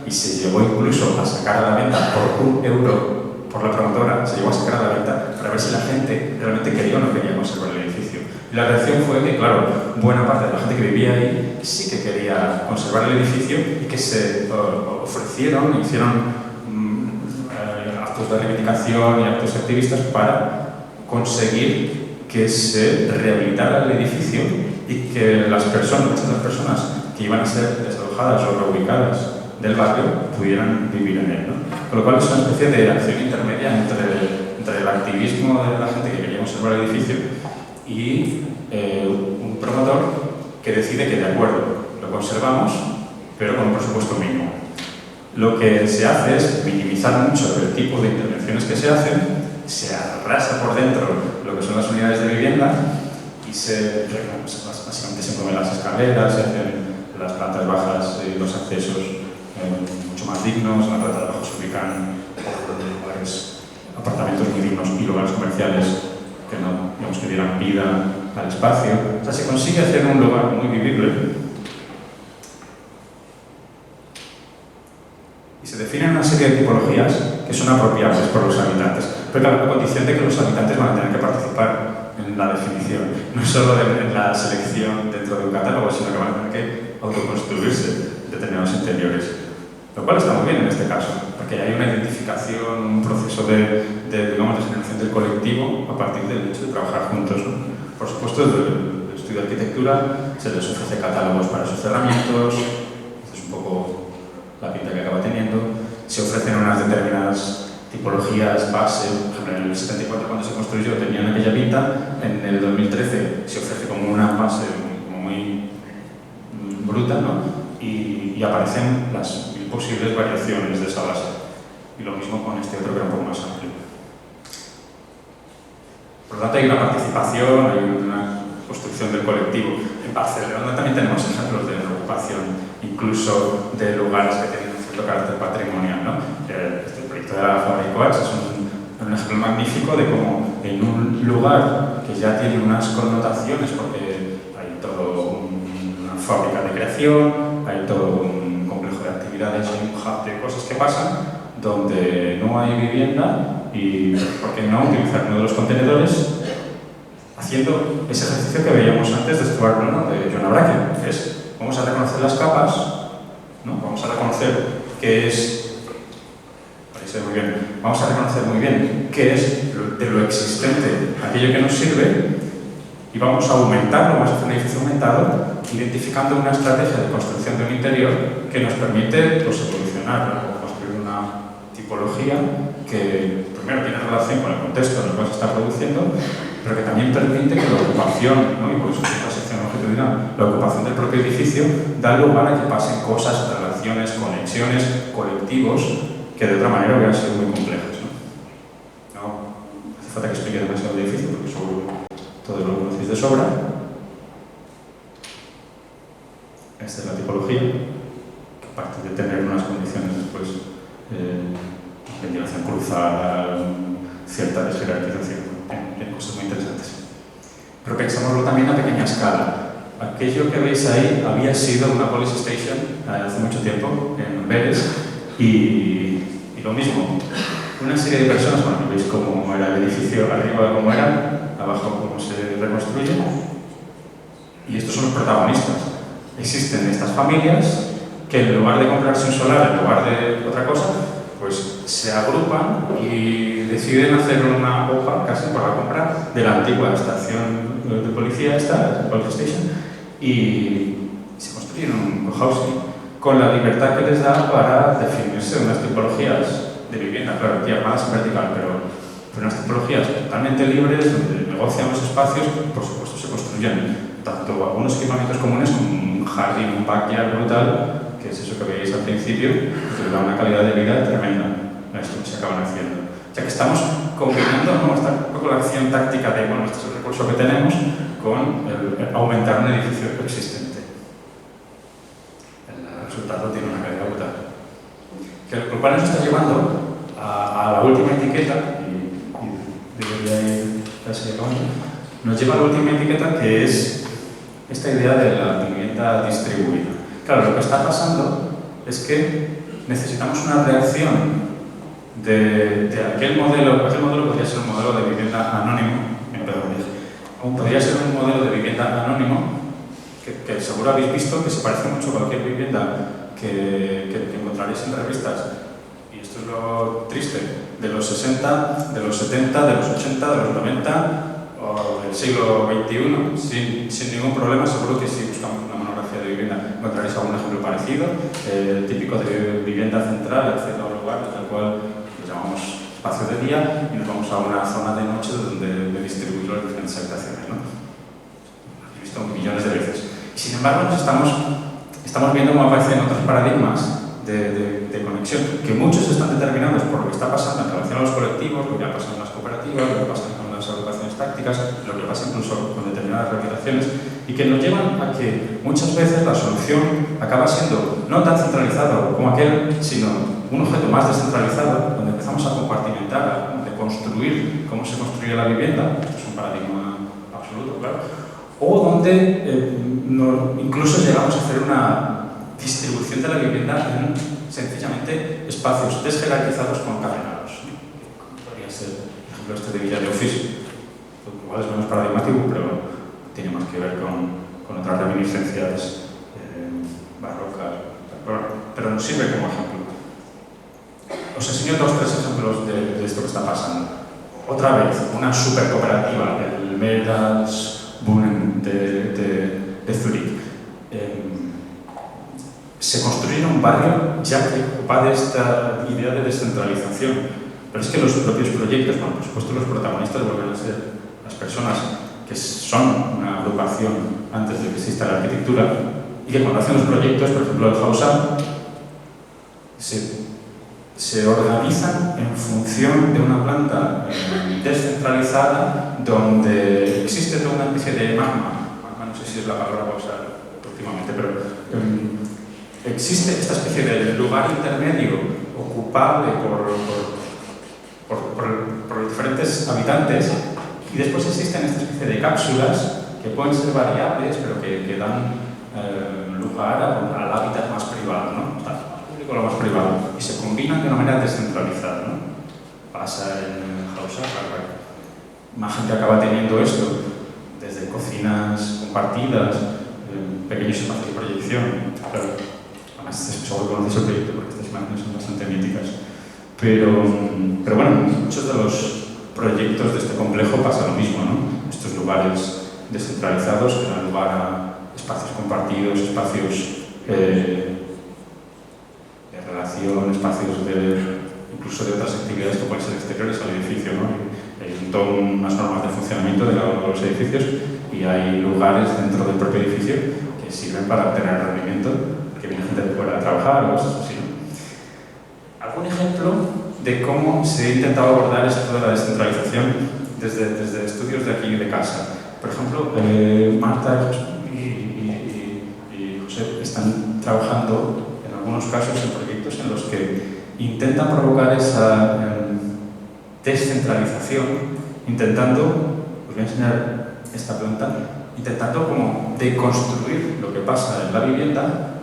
y se llegó incluso a sacar a la venta por €1 por la promotora, se llegó a sacar a la venta para ver si la gente realmente quería o no quería conservar el edificio. Y la reacción fue que, claro, buena parte de la gente que vivía ahí sí que quería conservar el edificio, y que se ofrecieron, hicieron actos de reivindicación y actos activistas para conseguir que se rehabilitara el edificio y que muchas de las personas que iban a ser desalojadas o reubicadas del barrio pudieran vivir en él, ¿no? Con lo cual es una especie de acción intermedia entre el activismo de la gente que quería conservar el edificio y un promotor que decide que, de acuerdo, lo conservamos, pero con un presupuesto mínimo. lo que se hace es minimizar mucho el tipo de intervenciones que se hacen, se arrasa por dentro lo que son las unidades de vivienda y básicamente se mueven las escaleras, se hacen las plantas bajas y los accesos mucho más dignos, en la planta de abajo se ubican lugares, apartamentos muy dignos y lugares comerciales que no, digamos, que dieran vida al espacio. O sea, se consigue hacer un lugar muy vivible y se definen una serie de tipologías que son apropiables por los habitantes, pero claro, la condición de que los habitantes van a tener que participar en la definición, no solo en la selección dentro de un catálogo, sino que van a tener que autoconstruirse determinados interiores. Lo cual está muy bien en este caso, porque hay una identificación, un proceso digamos, de generación del colectivo a partir del hecho de trabajar juntos, ¿no? Por supuesto, desde el estudio de arquitectura se les ofrece catálogos para sus cerramientos, es un poco la pinta que acaba teniendo, se ofrecen unas determinadas tipologías base, por ejemplo, en el 74 cuando se construyó tenían aquella pinta, en el 2013 se ofrece como una base como muy bruta, ¿no? Y aparecen las posibles variaciones de esa base. Y lo mismo con este otro que era un poco más amplio. Por lo tanto, hay una participación, hay una construcción del colectivo. En Barcelona también tenemos ejemplos de ocupación, incluso de lugares que tienen un cierto carácter patrimonial, ¿no? El proyecto de la Fabra y Coats es un ejemplo magnífico de cómo en un lugar que ya tiene unas connotaciones, porque hay toda una fábrica de creación, hay todo un complejo de actividades, hay un hub de cosas que pasan, donde no hay vivienda y, ¿por qué no utilizar uno de los contenedores? Haciendo ese ejercicio que veíamos antes de Stuart Bruno, de John Bracken, que es, vamos a reconocer las capas, ¿no? Vamos a reconocer qué es, muy bien, vamos a reconocer muy bien qué es de lo existente, aquello que nos sirve, y vamos a aumentarlo, vamos a hacer un edificio aumentado, identificando una estrategia de construcción de un interior que nos permite, pues, evolucionar o construir una tipología que primero tiene relación con el contexto en el cual se está produciendo, pero que también permite que la ocupación, ¿no? Y por eso esta sección longitudinal, la ocupación del propio edificio da lugar a que pasen cosas, relaciones, conexiones, colectivos que de otra manera hubieran sido muy complejas, ¿no? No hace falta que explique demasiado el edificio porque seguro todo lo conocéis de sobra. Esta es la tipología, que aparte de tener unas condiciones después, ventilación cruzada, cierta desjerarquización, tiene cosas muy interesantes. Pero pensémoslo también a pequeña escala. Aquello que veis ahí había sido una police station hace mucho tiempo en Amberes y lo mismo, una serie de personas, bueno, veis cómo era el edificio arriba, cómo era, abajo cómo se reconstruye, y estos son los protagonistas. Existen estas familias que en lugar de comprarse un solar, en lugar de otra cosa, pues se agrupan y deciden hacer una OPA casi por la compra de la antigua estación de policía, esta police station, y se construyen un cohousing con la libertad que les da para definirse unas tipologías de vivienda, claro, aquí armadas en vertical, pero unas tipologías totalmente libres, donde negocian los espacios, por supuesto se construyen tanto algunos equipamientos comunes como un jardín, un backyard brutal, que es eso que veis al principio, que le da una calidad de vida tremenda a esto que se acaban haciendo. O sea que estamos combinando, ¿no?, un poco la acción táctica de, bueno, este es el recurso que tenemos, con el aumentar un edificio existente. El resultado tiene una calidad brutal. Lo cual nos está llevando a la última etiqueta, y debería ir casi acabando, nos lleva a la última etiqueta, que es esta idea de la vivienda distribuida. Claro, lo que está pasando es que necesitamos una reacción de aquel modelo podría ser un modelo de vivienda anónimo, o podría ser un modelo de vivienda anónimo que seguro habéis visto, que se parece mucho a cualquier vivienda que encontraréis en revistas. Y esto es lo triste, de los 60, de los 70, de los 80, de los 90 o del siglo XXI, sin ningún problema. Seguro que si buscamos una monografía de vivienda encontraréis algún ejemplo parecido, típico de vivienda central, acceder a un lugar en el cual lo llamamos espacio de día y nos vamos a una zona de noche donde distribuir las diferentes habitaciones, ¿no? He visto millones de veces. Y sin embargo, estamos viendo cómo aparecen otros paradigmas de conexión, que muchos están determinados por lo que está pasando en relación a los colectivos, lo que ha pasado en las cooperativas, lo que pasa con las agrupaciones tácticas, lo que pasa incluso con determinadas rehabilitaciones, y que nos llevan a que muchas veces la solución acaba siendo no tan centralizado como aquel, sino un objeto más descentralizado, donde empezamos a compartimentar, a deconstruir cómo se construye la vivienda, esto es un paradigma absoluto, claro, o donde incluso llegamos a hacer una distribución de la vivienda en sencillamente espacios desjerarquizados con encadenados. Podría ser, por ejemplo, este de Villa de Office, igual es menos paradigmático, pero tiene más que ver con otras reminiscencias barrocas, pero nos sirve como ejemplo. Os enseño 2 o 3 ejemplos de esto que está pasando. Otra vez, una supercooperativa, el Mädelsbühnen de Zurich. Se construye en un barrio ya que va de esta idea de descentralización. Pero es que los propios proyectos, bueno, por supuesto los protagonistas vuelven a ser las personas que son una agrupación antes de que exista la arquitectura y que cuando hacen los proyectos, por ejemplo el Hausa, se organizan en función de una planta descentralizada donde existe toda una especie de magma, no sé si es la palabra que voy a usar últimamente, pero existe esta especie de lugar intermedio ocupable por los diferentes habitantes y después existen esta especie de cápsulas que pueden ser variables pero que dan lugar al hábitat más privado, ¿no? Con lo más privado, y se combinan de una manera descentralizada, ¿no? Pasa en Hausa, más gente acaba teniendo esto, desde cocinas compartidas, pequeños espacios de proyección, claro, además seguro conocéis el proyecto porque estas imágenes son bastante míticas, pero bueno, muchos de los proyectos de este complejo pasa lo mismo, ¿no? Estos lugares descentralizados que dan lugar a espacios compartidos, espacios relación, espacios incluso de otras actividades que pueden ser exteriores al edificio, ¿no? Hay todas unas normas de funcionamiento de cada uno de los edificios y hay lugares dentro del propio edificio que sirven para obtener rendimiento, que viene gente de fuera a trabajar o cosas así, ¿no? ¿Algún ejemplo de cómo se ha intentado abordar esto de la descentralización desde estudios de aquí de casa? Por ejemplo, Marta y José están trabajando en algunos casos en proyectos en los que intentan provocar esa descentralización, intentando, os voy a enseñar esta planta, intentando como deconstruir lo que pasa en la vivienda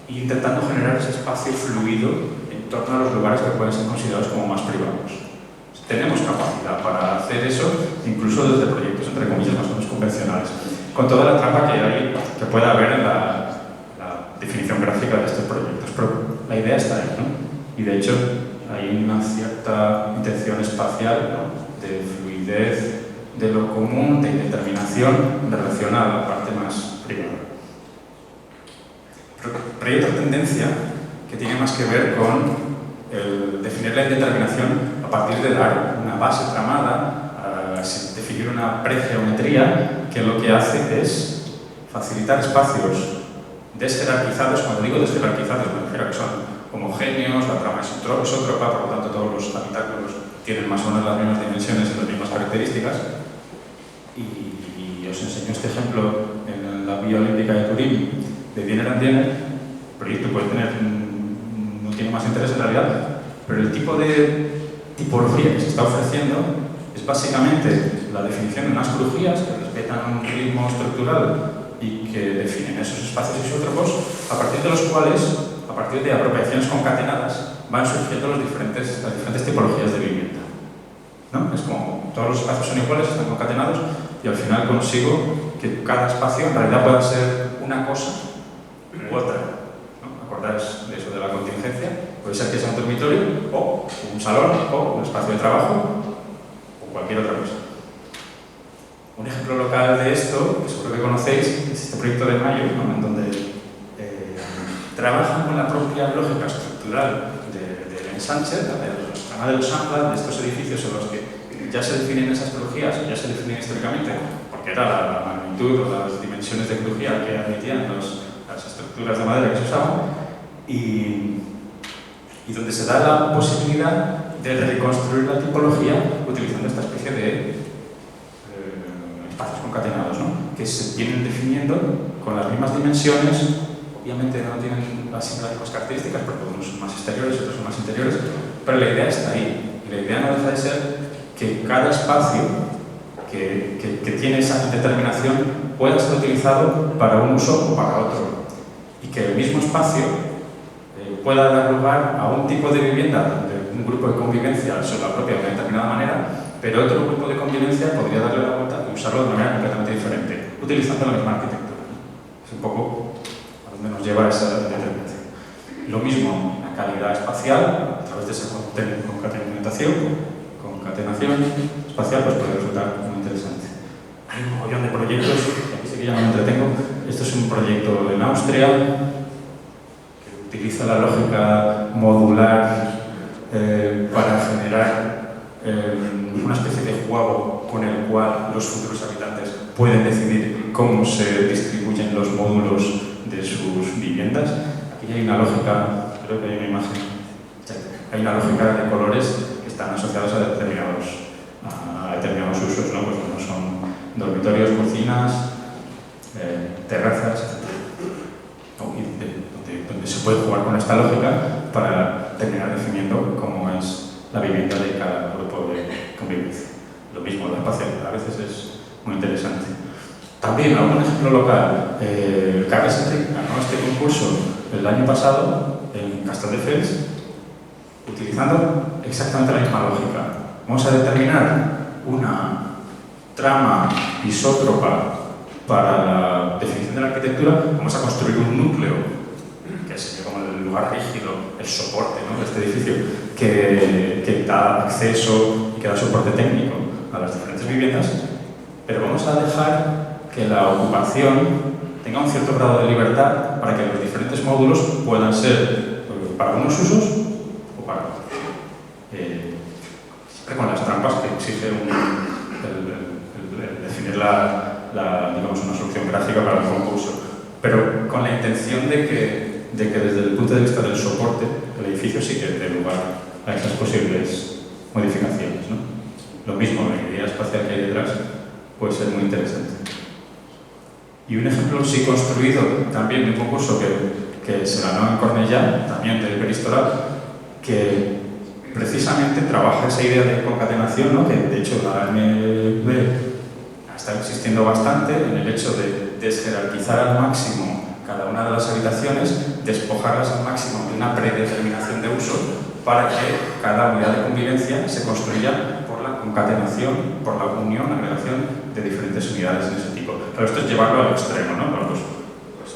e intentando generar ese espacio fluido en torno a los lugares que pueden ser considerados como más privados. Tenemos capacidad para hacer eso, incluso desde proyectos, entre comillas, más o menos convencionales, con toda la trampa que pueda haber en la definición gráfica de estos proyectos, pero la idea está ahí, ¿no? Y de hecho hay una cierta intención espacial, ¿no? De fluidez de lo común, de indeterminación en relación a la parte más privada. Pero hay otra tendencia que tiene más que ver con definir la indeterminación a partir de dar una base tramada, definir una pregeometría que lo que hace es facilitar espacios desjerarquizados. Cuando digo desjerarquizados me refiero a que son homogéneos, la trama es isótropa, por lo tanto todos los habitáculos tienen más o menos las mismas dimensiones y las mismas características. Y os enseño este ejemplo en la Vía Olímpica de Turín, de Diener and Diener. El proyecto puede tener, no tiene más interés en realidad, pero el tipo de tipología que se está ofreciendo es básicamente la definición de unas crujías que respetan un ritmo estructural y que definen esos espacios isótropos, a partir de los cuales, a partir de apropiaciones concatenadas, van surgiendo las diferentes tipologías de vivienda, ¿no? Es como todos los espacios son iguales, están concatenados y al final consigo que cada espacio en realidad pueda ser una cosa u otra, ¿no? ¿Acordáis de eso de la contingencia? Puede ser que sea un dormitorio o un salón o un espacio de trabajo o cualquier otra cosa. Un ejemplo local de esto, que seguro que conocéis, es este proyecto de Mayo, ¿no? En donde trabajan con la propia lógica estructural del ensanche, de los anclas, de estos edificios en los que ya se definen esas crujías, ya se definen históricamente, porque era la magnitud o las dimensiones de crujía que admitían las estructuras de madera que se usaban, y y donde se da la posibilidad de reconstruir la tipología utilizando esta especie de espacios concatenados, ¿no? Que se vienen definiendo con las mismas dimensiones. Obviamente no tienen las mismas características porque unos son más exteriores y otros son más interiores, pero la idea está ahí. Y la idea no deja de ser que cada espacio que tiene esa determinación pueda ser utilizado para un uso o para otro. Y que el mismo espacio pueda dar lugar a un tipo de vivienda, de un grupo de convivencia sobre la propia de una determinada manera, pero otro grupo de convivencia podría darle la vuelta y usarlo de una manera completamente diferente, utilizando la misma arquitectura. Es un poco a donde nos lleva esa determinación. Lo mismo, la calidad espacial, a través de esa concatenación espacial, pues puede resultar muy interesante. Hay un montón de proyectos, y aquí sí que ya no me entretengo. Esto es un proyecto en Austria que utiliza la lógica modular para generar una especie de juego con el cual los futuros habitantes pueden decidir cómo se distribuyen los módulos de sus viviendas. Aquí hay una lógica, creo que hay una imagen, hay una lógica de colores que están asociados a determinados usos, ¿no? Pues unos son dormitorios, cocinas, terrazas, etc. Donde se puede jugar con esta lógica para terminar definiendo cómo es la vivienda de cada grupo de convivencia. Lo mismo, la espacialidad a veces es muy interesante. También, algún ejemplo local, Carles Enric ganó este concurso el año pasado en Castelldefels, utilizando exactamente la misma lógica. Vamos a determinar una trama isótropa para la definición de la arquitectura, vamos a construir un núcleo, que sería como el lugar rígido, el soporte, ¿no?, de este edificio, que da acceso y que da soporte técnico a las diferentes viviendas, pero vamos a dejar que la ocupación tenga un cierto grado de libertad para que los diferentes módulos puedan ser para unos usos o para otros. Siempre con las trampas que exige el definir digamos, una solución gráfica para el concurso, pero con la intención de que desde el punto de vista del soporte, el edificio sí que dé lugar a esas posibles modificaciones, ¿no? Lo mismo, la idea espacial que hay detrás puede ser muy interesante. Y un ejemplo sí construido también de un concurso que se ganó en Cornellà, también del Peristoral, que precisamente trabaja esa idea de concatenación, ¿no?, que de hecho la AMB está existiendo bastante en el hecho de desjerarquizar al máximo cada una de las habitaciones, despojarlas al máximo de una predeterminación de uso para que cada unidad de convivencia se construya por la concatenación, por la unión, agregación de diferentes unidades de ese tipo. Pero esto es llevarlo al extremo, ¿no? Bueno, pues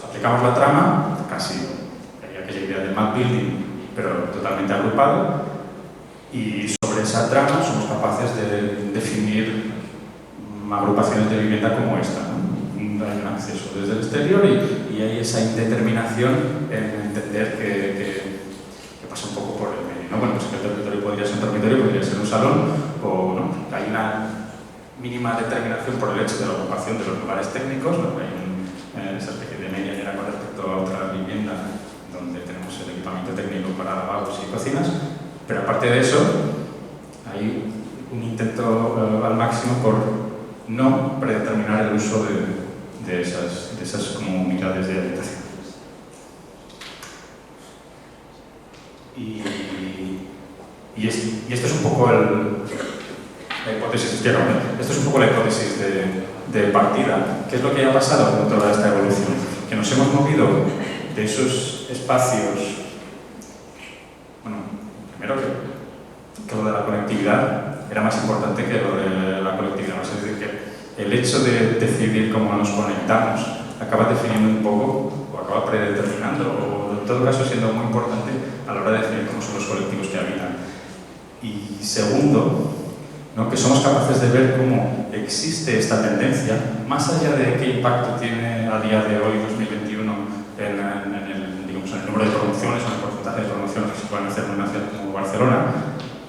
aplicamos la trama, casi aquella idea de map building, pero totalmente agrupado, y sobre esa trama somos capaces de definir agrupaciones de vivienda como esta, ¿no? Hay un acceso desde el exterior y hay esa indeterminación en entender que pasa un poco por el medio, ¿no? Bueno, pues el dormitorio podría ser un dormitorio, podría ser un salón, o no. Hay una mínima determinación por el hecho de la ocupación de los lugares técnicos, ¿no? Hay esa especie de medianera con respecto a otra vivienda donde tenemos el equipamiento técnico para lavabos y cocinas, pero aparte de eso hay un intento al máximo por no predeterminar el uso de esas como unidades de habitación. Y esto es un poco la hipótesis, esto es un poco la hipótesis de partida. ¿Qué es lo que ha pasado con toda esta evolución? Que nos hemos movido de esos espacios, bueno, primero que lo de la conectividad era más importante que lo de la colectividad, ¿no? Es decir, que el hecho de decidir cómo nos conectamos acaba definiendo un poco, o acaba predeterminando, o en todo caso siendo muy importante a la hora de definir cómo son los colectivos que habitan. Y segundo, ¿no?, que somos capaces de ver cómo existe esta tendencia, más allá de qué impacto tiene a día de hoy, 2021, digamos, en el número de promociones o en el porcentaje de promociones que se pueden hacer en una ciudad como Barcelona,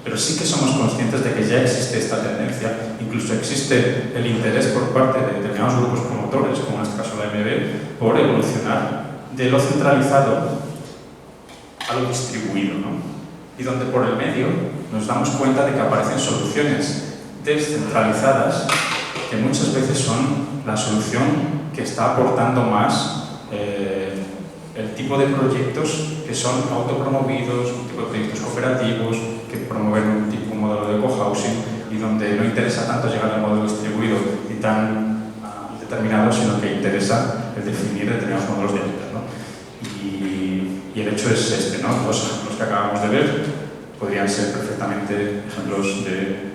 pero sí que somos conscientes de que ya existe esta tendencia, incluso existe el interés por parte de determinados grupos promotores, como en este caso la AMB, por evolucionar de lo centralizado a lo distribuido, ¿no? y donde por el medio nos damos cuenta de que aparecen soluciones descentralizadas que muchas veces son la solución que está aportando más el tipo de proyectos que son autopromovidos, un tipo de proyectos cooperativos, que promueven un modelo de cohousing y donde no interesa tanto llegar al modelo distribuido y tan determinado, sino que interesa el definir determinados modelos de ayuda, ¿no? Y el hecho es este, ¿no? Los ejemplos que acabamos de ver podrían ser perfectamente ejemplos de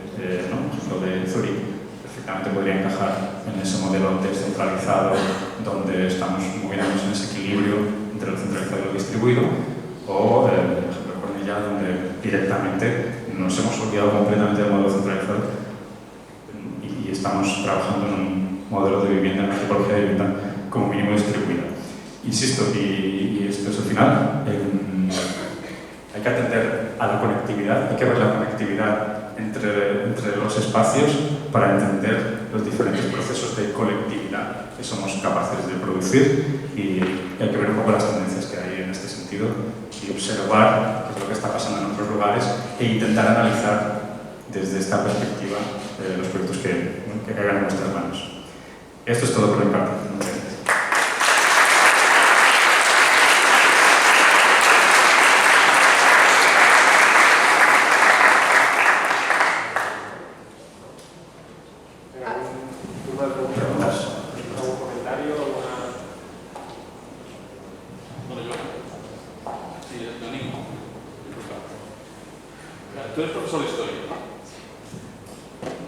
Zurich, perfectamente podría encajar en ese modelo descentralizado donde estamos moviéndonos en ese equilibrio entre lo centralizado y lo distribuido, o el ejemplo de Cornellá, donde directamente nos hemos olvidado completamente del modelo centralizado y estamos trabajando en un modelo de vivienda, en una tipología de vivienda como mínimo distribuida. Insisto, y esto es el final, hay que atender a la conectividad, hay que ver la conectividad entre los espacios para entender los diferentes procesos de colectividad que somos capaces de producir, y hay que ver un poco las tendencias que hay en este sentido y observar qué es lo que está pasando en otros lugares e intentar analizar desde esta perspectiva los proyectos que caigan en nuestras manos. Esto es todo por mi parte. Tú eres profesor de historia, ¿no?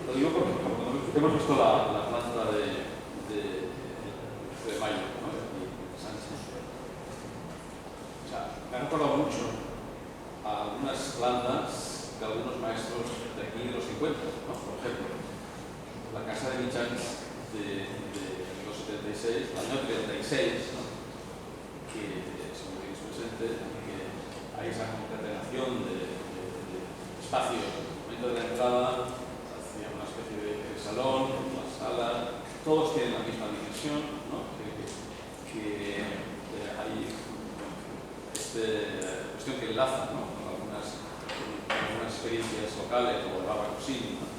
Lo digo porque cuando hemos visto la planta de Mayo, ¿no? Y Sánchez. O sea, me ha recordado mucho a algunas plantas de algunos maestros de aquí de los 50, ¿no? Por ejemplo, la casa de Michans de los 76, el año 36, ¿no? Que es muy presente, que hay esa concatenación de espacio, en el momento de la entrada, hacia una especie de salón, una sala, todos tienen la misma dimensión, ¿no? Que hay esta cuestión que enlaza, ¿no? Con algunas experiencias locales como el Baba Cosini, ¿no?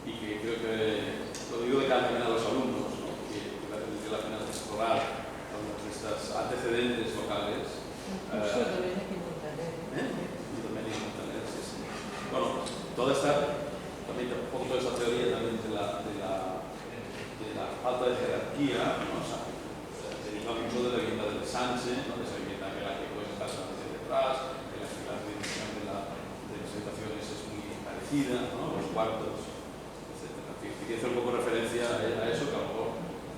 Y que creo que lo digo de cara también a los alumnos, ¿no? Que vale la pena explorar algunos de estos antecedentes locales. Bueno, toda esta, también un poco toda esa teoría también de la falta de jerarquía, ¿no? O sea, deriva mucho de la vivienda del Sánchez, ¿no? De esa vivienda que la que puede estar hacia detrás, que la dimensión de las habitaciones es muy parecida, ¿no? Los cuartos, etc. Quería hacer un poco referencia a eso, que a lo mejor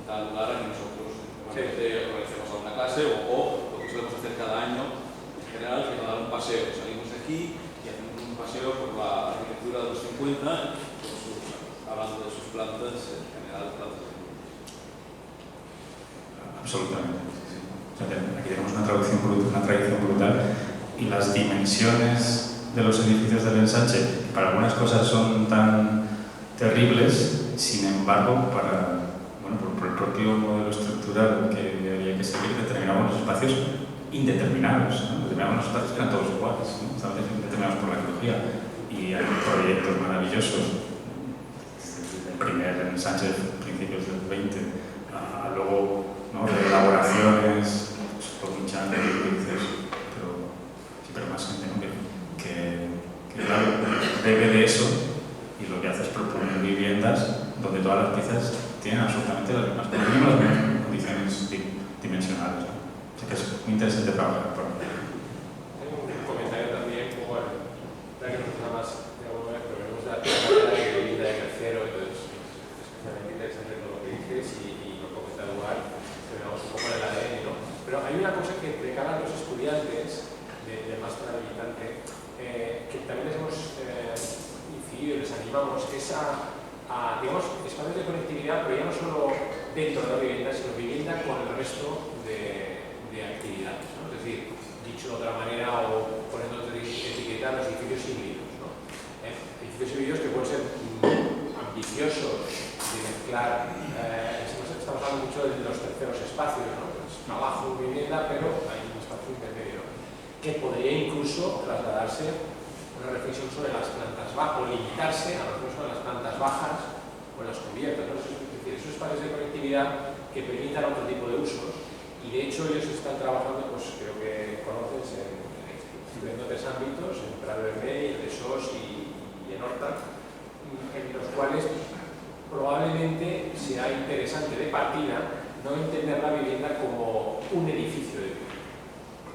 da lugar a que nosotros organicemos alguna clase o lo que solemos hacer cada año, en general, que es dar un paseo. Salimos de aquí y hacemos un paseo por la arquitectura de los 50, hablando de sus plantas, en general plantas. Absolutamente. Sí. O sea, aquí tenemos una tradición brutal y las dimensiones de los edificios del ensanche, que para algunas cosas son tan terribles, sin embargo, por el propio modelo estructural que había que seguir, determinamos los espacios indeterminados, ¿no? Determinamos los espacios que eran todos iguales, ¿no? Estaban determinados por la ecología, y hay proyectos maravillosos desde el primer ensanche de principios del 20 a luego, ¿no? De elaboraciones, por un chan de dices, pero más gente, ¿no? que claro, bebe de eso y lo que hace es proponer viviendas donde todas las piezas tienen absolutamente las mismas condiciones dimensionales, ¿no? Así que es muy interesante trabajar por ahí. Tengo un comentario también, como bueno, ya que nos gusta más de alguna vez, pero vemos la carrera de vivienda de tercero, entonces es especialmente interesante todo lo que dices y lo comenta igual, que veamos un poco en el ADN, ¿no? Pero hay una cosa que de cara a los estudiantes de máster habilitante, que también les hemos incidido y les animamos, es a digamos, espacios de conectividad, pero ya no solo dentro de la vivienda, sino vivienda con el resto de actividades, ¿no? Es decir, dicho de otra manera o poniendo otra etiqueta, los edificios híbridos, ¿no? Edificios híbridos que pueden ser ambiciosos de mezclar, estamos hablando mucho de los terceros espacios, ¿no? Pues trabajo en vivienda, pero hay un espacio intermedio que podría incluso trasladarse una reflexión sobre las plantas bajas, o limitarse a la reflexión sobre las plantas bajas o en las cubiertas, ¿no? Es decir, esos espacios de conectividad que permitan otro tipo de usos, y de hecho ellos están trabajando, pues creo que conoces, en diferentes ámbitos, en Prat de Rey, en Besós y en Horta, en los cuales probablemente sea interesante de partida no entender la vivienda como un edificio de vivienda.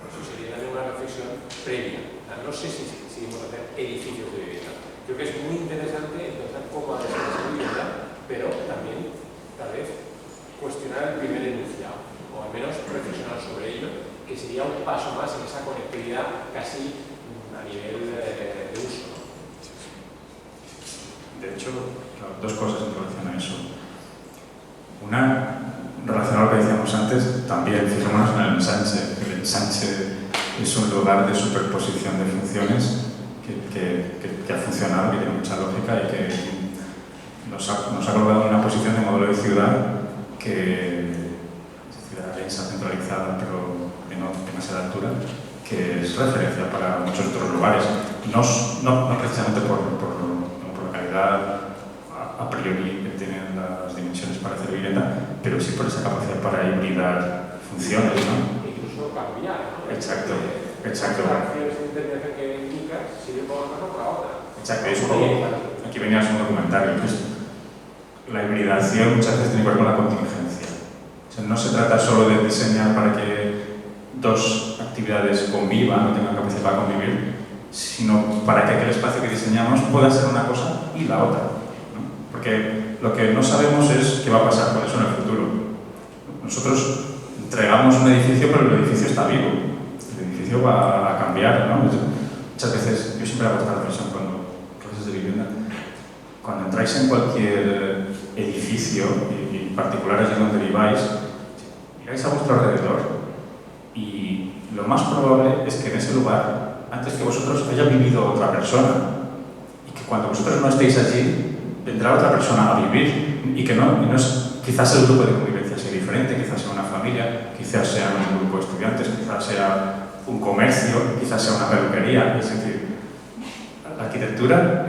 Eso sería también una reflexión previa. No sé si seguimos a hacer edificios de vivienda. Creo que es muy interesante empezar cómo hacer esa vivienda, pero también, tal vez, cuestionar el primer enunciado, o al menos reflexionar sobre ello, que sería un paso más en esa conectividad casi a nivel de uso. De hecho, claro, dos cosas en relación a eso. Una, relacionada a lo que decíamos antes, también fijémonos en el ensanche. El ensanche es un lugar de superposición de funciones que ha funcionado, que tiene mucha lógica y que nos ha colocado en una posición de modelo de ciudad que es ciudad densa, centralizada, pero de no demasiada altura, que es referencia para muchos otros lugares. No precisamente por la calidad a priori que tienen las dimensiones para hacer vivienda, pero sí por esa capacidad para hibridar funciones, ¿no? Incluso cambiar, ¿no? Exacto. Las acciones de intervención que indicas sirven por una cosa o por la otra. Exacto, es un poco, aquí venía un documentario, pues, la hibridación muchas veces tiene que ver con la contingencia. O sea, no se trata solo de diseñar para que dos actividades convivan o tengan capacidad para convivir, sino para que aquel espacio que diseñamos pueda ser una cosa y la otra, ¿no? Porque lo que no sabemos es qué va a pasar con eso en el futuro. Nosotros entregamos un edificio, pero el edificio está vivo. El edificio va a cambiar, ¿no? Muchas veces, yo siempre hago esta reflexión cuando clases de vivienda. Cuando entráis en cualquier edificio, y en particular allí donde viváis, miráis a vuestro alrededor y lo más probable es que en ese lugar, antes que vosotros, haya vivido otra persona y que cuando vosotros no estéis allí, vendrá otra persona a vivir y que no es, quizás el grupo de convivencia sea diferente, quizás sea una familia, quizás sea un grupo de estudiantes, quizás sea un comercio, quizás sea una peluquería. Es decir, la arquitectura,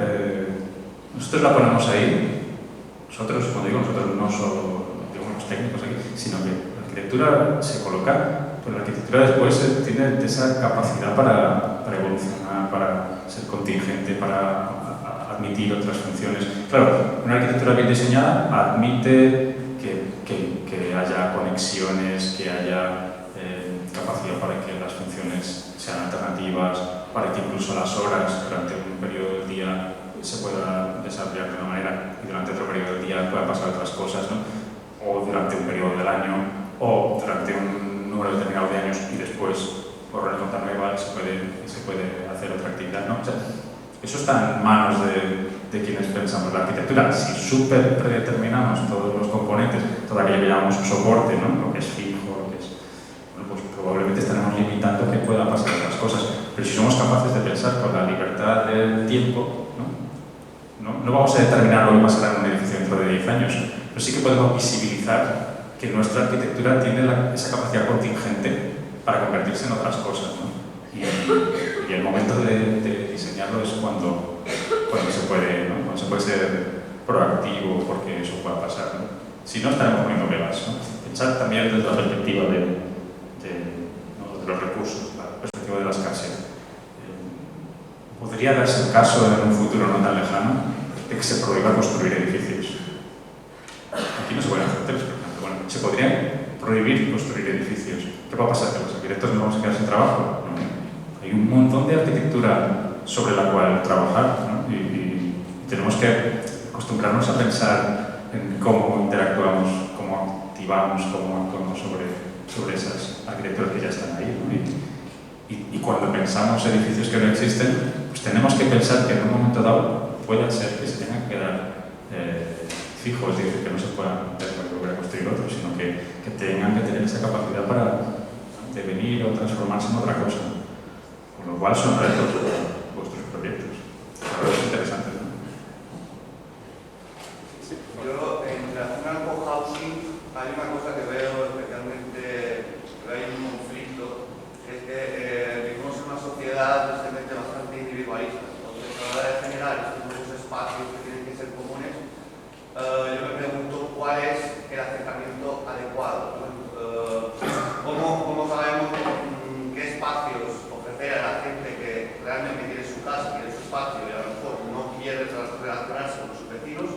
nosotros la ponemos ahí, nosotros, cuando digo nosotros, no solo digo los técnicos aquí, sino que la arquitectura se coloca, pero la arquitectura después tiene esa capacidad para evolucionar, para ser contingente, para admitir otras funciones. Claro, una arquitectura bien diseñada admite que haya conexiones, que haya capacidad para que las funciones sean alternativas, para que incluso las horas durante un periodo del día se pueda desarrollar de una manera y durante otro periodo del día puedan pasar otras cosas, ¿no? O durante un periodo del año, o durante un número determinado de años y después, por una cuenta nueva, se puede hacer otra actividad, ¿no? O sea, eso está en manos de quienes pensamos la arquitectura. Si súper predeterminamos todos los componentes, todo aquello que llamamos soporte, ¿no? Lo que es fijo, lo que es... Bueno, pues probablemente estaremos limitando que puedan pasar otras cosas. Pero si somos capaces de pensar con la libertad del tiempo, no vamos a determinar lo que pasará en un edificio dentro de 10 años, pero sí que podemos visibilizar que nuestra arquitectura tiene esa capacidad contingente para convertirse en otras cosas, ¿no? Y el momento de diseñarlo es cuando se puede, ¿no? Cuando se puede ser proactivo porque eso pueda pasar, ¿no? Si no, estaremos poniendo pegas, ¿no? Pensar también desde la perspectiva de los recursos, la perspectiva de la escasez. ¿Podría darse el caso en un futuro no tan lejano de que se prohíba construir edificios? Aquí no se pueden hacer hoteles, por ejemplo. Bueno, se podría prohibir construir edificios. ¿Qué va a pasar? ¿Que los arquitectos nos vamos a quedar sin trabajo? No. Hay un montón de arquitectura sobre la cual trabajar, ¿no? Y tenemos que acostumbrarnos a pensar en cómo interactuamos, cómo activamos, cómo actuamos sobre esas arquitecturas que ya están ahí, ¿no? Y cuando pensamos edificios que no existen, pues tenemos que pensar que en un momento dado pueden ser que se tengan que quedar fijos, es decir, que no se puedan volver a construir otros, sino que tengan que tener esa capacidad para devenir o transformarse en otra cosa. Con lo cual son retos vuestros proyectos. Pero es interesante, ¿no? Yo, en relación al cohousing, hay una cosa que veo especialmente, que hay un conflicto, es que vivimos en una sociedad bastante individualista. espacio y a lo mejor no quiere relacionarse con sus vecinos,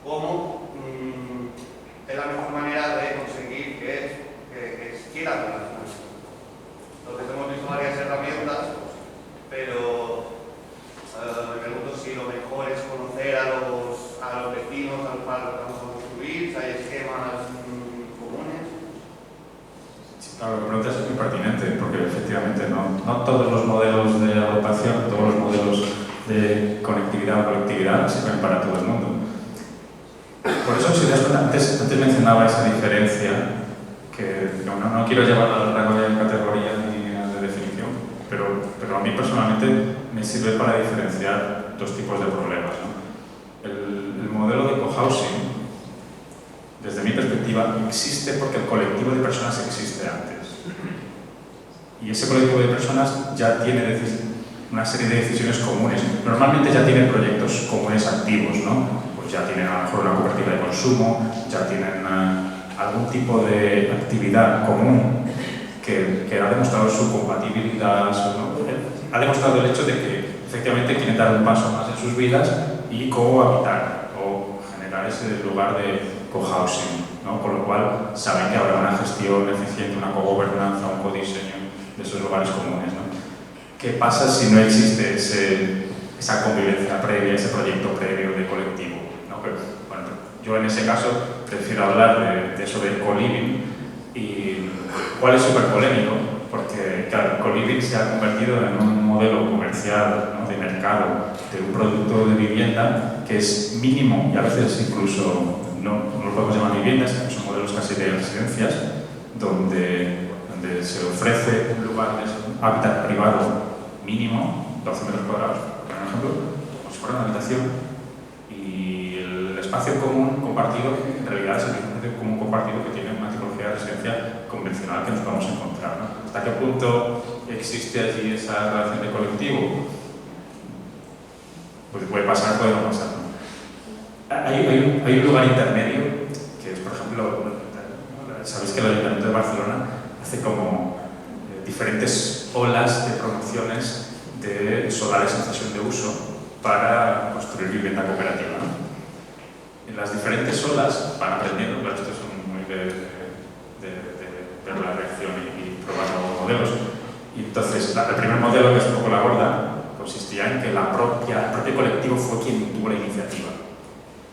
cómo es la mejor manera de conseguir que quieran relacionarse. Entonces hemos visto varias herramientas, pero me pregunto si lo mejor es conocer a los vecinos a los cuales vamos a construir, si hay esquemas comunes. Claro, la pregunta es muy pertinente, porque efectivamente no todos los modelos de agrupación, todos los modelos de conectividad o colectividad sirven para todo el mundo. Por eso, si te das cuenta, antes mencionaba esa diferencia, que no quiero llevarla al rango de categoría ni de definición, pero a mí personalmente me sirve para diferenciar dos tipos de problemas, ¿no? El modelo de cohousing, desde mi perspectiva, existe porque el colectivo de personas existe antes. Y ese colectivo de personas ya tiene una serie de decisiones comunes. Normalmente ya tienen proyectos comunes activos, ¿no? Pues ya tienen a lo mejor una cooperativa de consumo, ya tienen algún tipo de actividad común que ha demostrado su compatibilidad, ¿no? Ha demostrado el hecho de que efectivamente quieren dar un paso más en sus vidas y cohabitar o generar ese lugar de cohousing, ¿no? Con lo cual saben que habrá una gestión eficiente, una cogobernanza, un codiseño de esos lugares comunes, ¿no? ¿Qué pasa si no existe esa convivencia previa, ese proyecto previo de colectivo, ¿no? Pero, bueno, yo en ese caso prefiero hablar de eso del co-living. ¿Y cuál es súper polémico? Porque claro, el co-living se ha convertido en un modelo comercial, ¿no? De mercado, de un producto de vivienda que es mínimo y a veces incluso no lo podemos llamar viviendas, son modelos casi de residencias, donde se ofrece un lugar de hábitat privado mínimo, 12 metros cuadrados, por ejemplo, como si fuera una habitación, y el espacio común compartido en realidad es el mismo espacio común compartido que tiene una tipología de residencia convencional que nos vamos a encontrar, ¿no? ¿Hasta qué punto existe allí esa relación de colectivo? Pues puede pasar, puede no pasar, ¿no? Hay un lugar intermedio que es, por ejemplo, sabéis que el Ayuntamiento de Barcelona hace como diferentes olas de promociones de solares en cesión de uso para construir vivienda cooperativa, ¿no? En las diferentes olas van aprendiendo, claro, estos son muy de ver la reacción y probar nuevos modelos. Y entonces, el primer modelo, que es un poco la gorda, consistía en que el propio colectivo fue quien tuvo la iniciativa.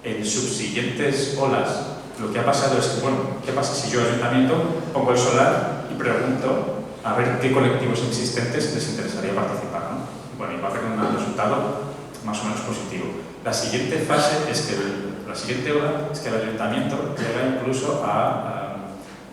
En subsiguientes olas, lo que ha pasado es que, bueno, ¿qué pasa si yo, ayuntamiento, pongo el solar y pregunto a ver qué colectivos existentes les interesaría participar, ¿no? Bueno, y va a haber un resultado más o menos positivo. La siguiente fase es que, la siguiente ola es que el ayuntamiento llega incluso a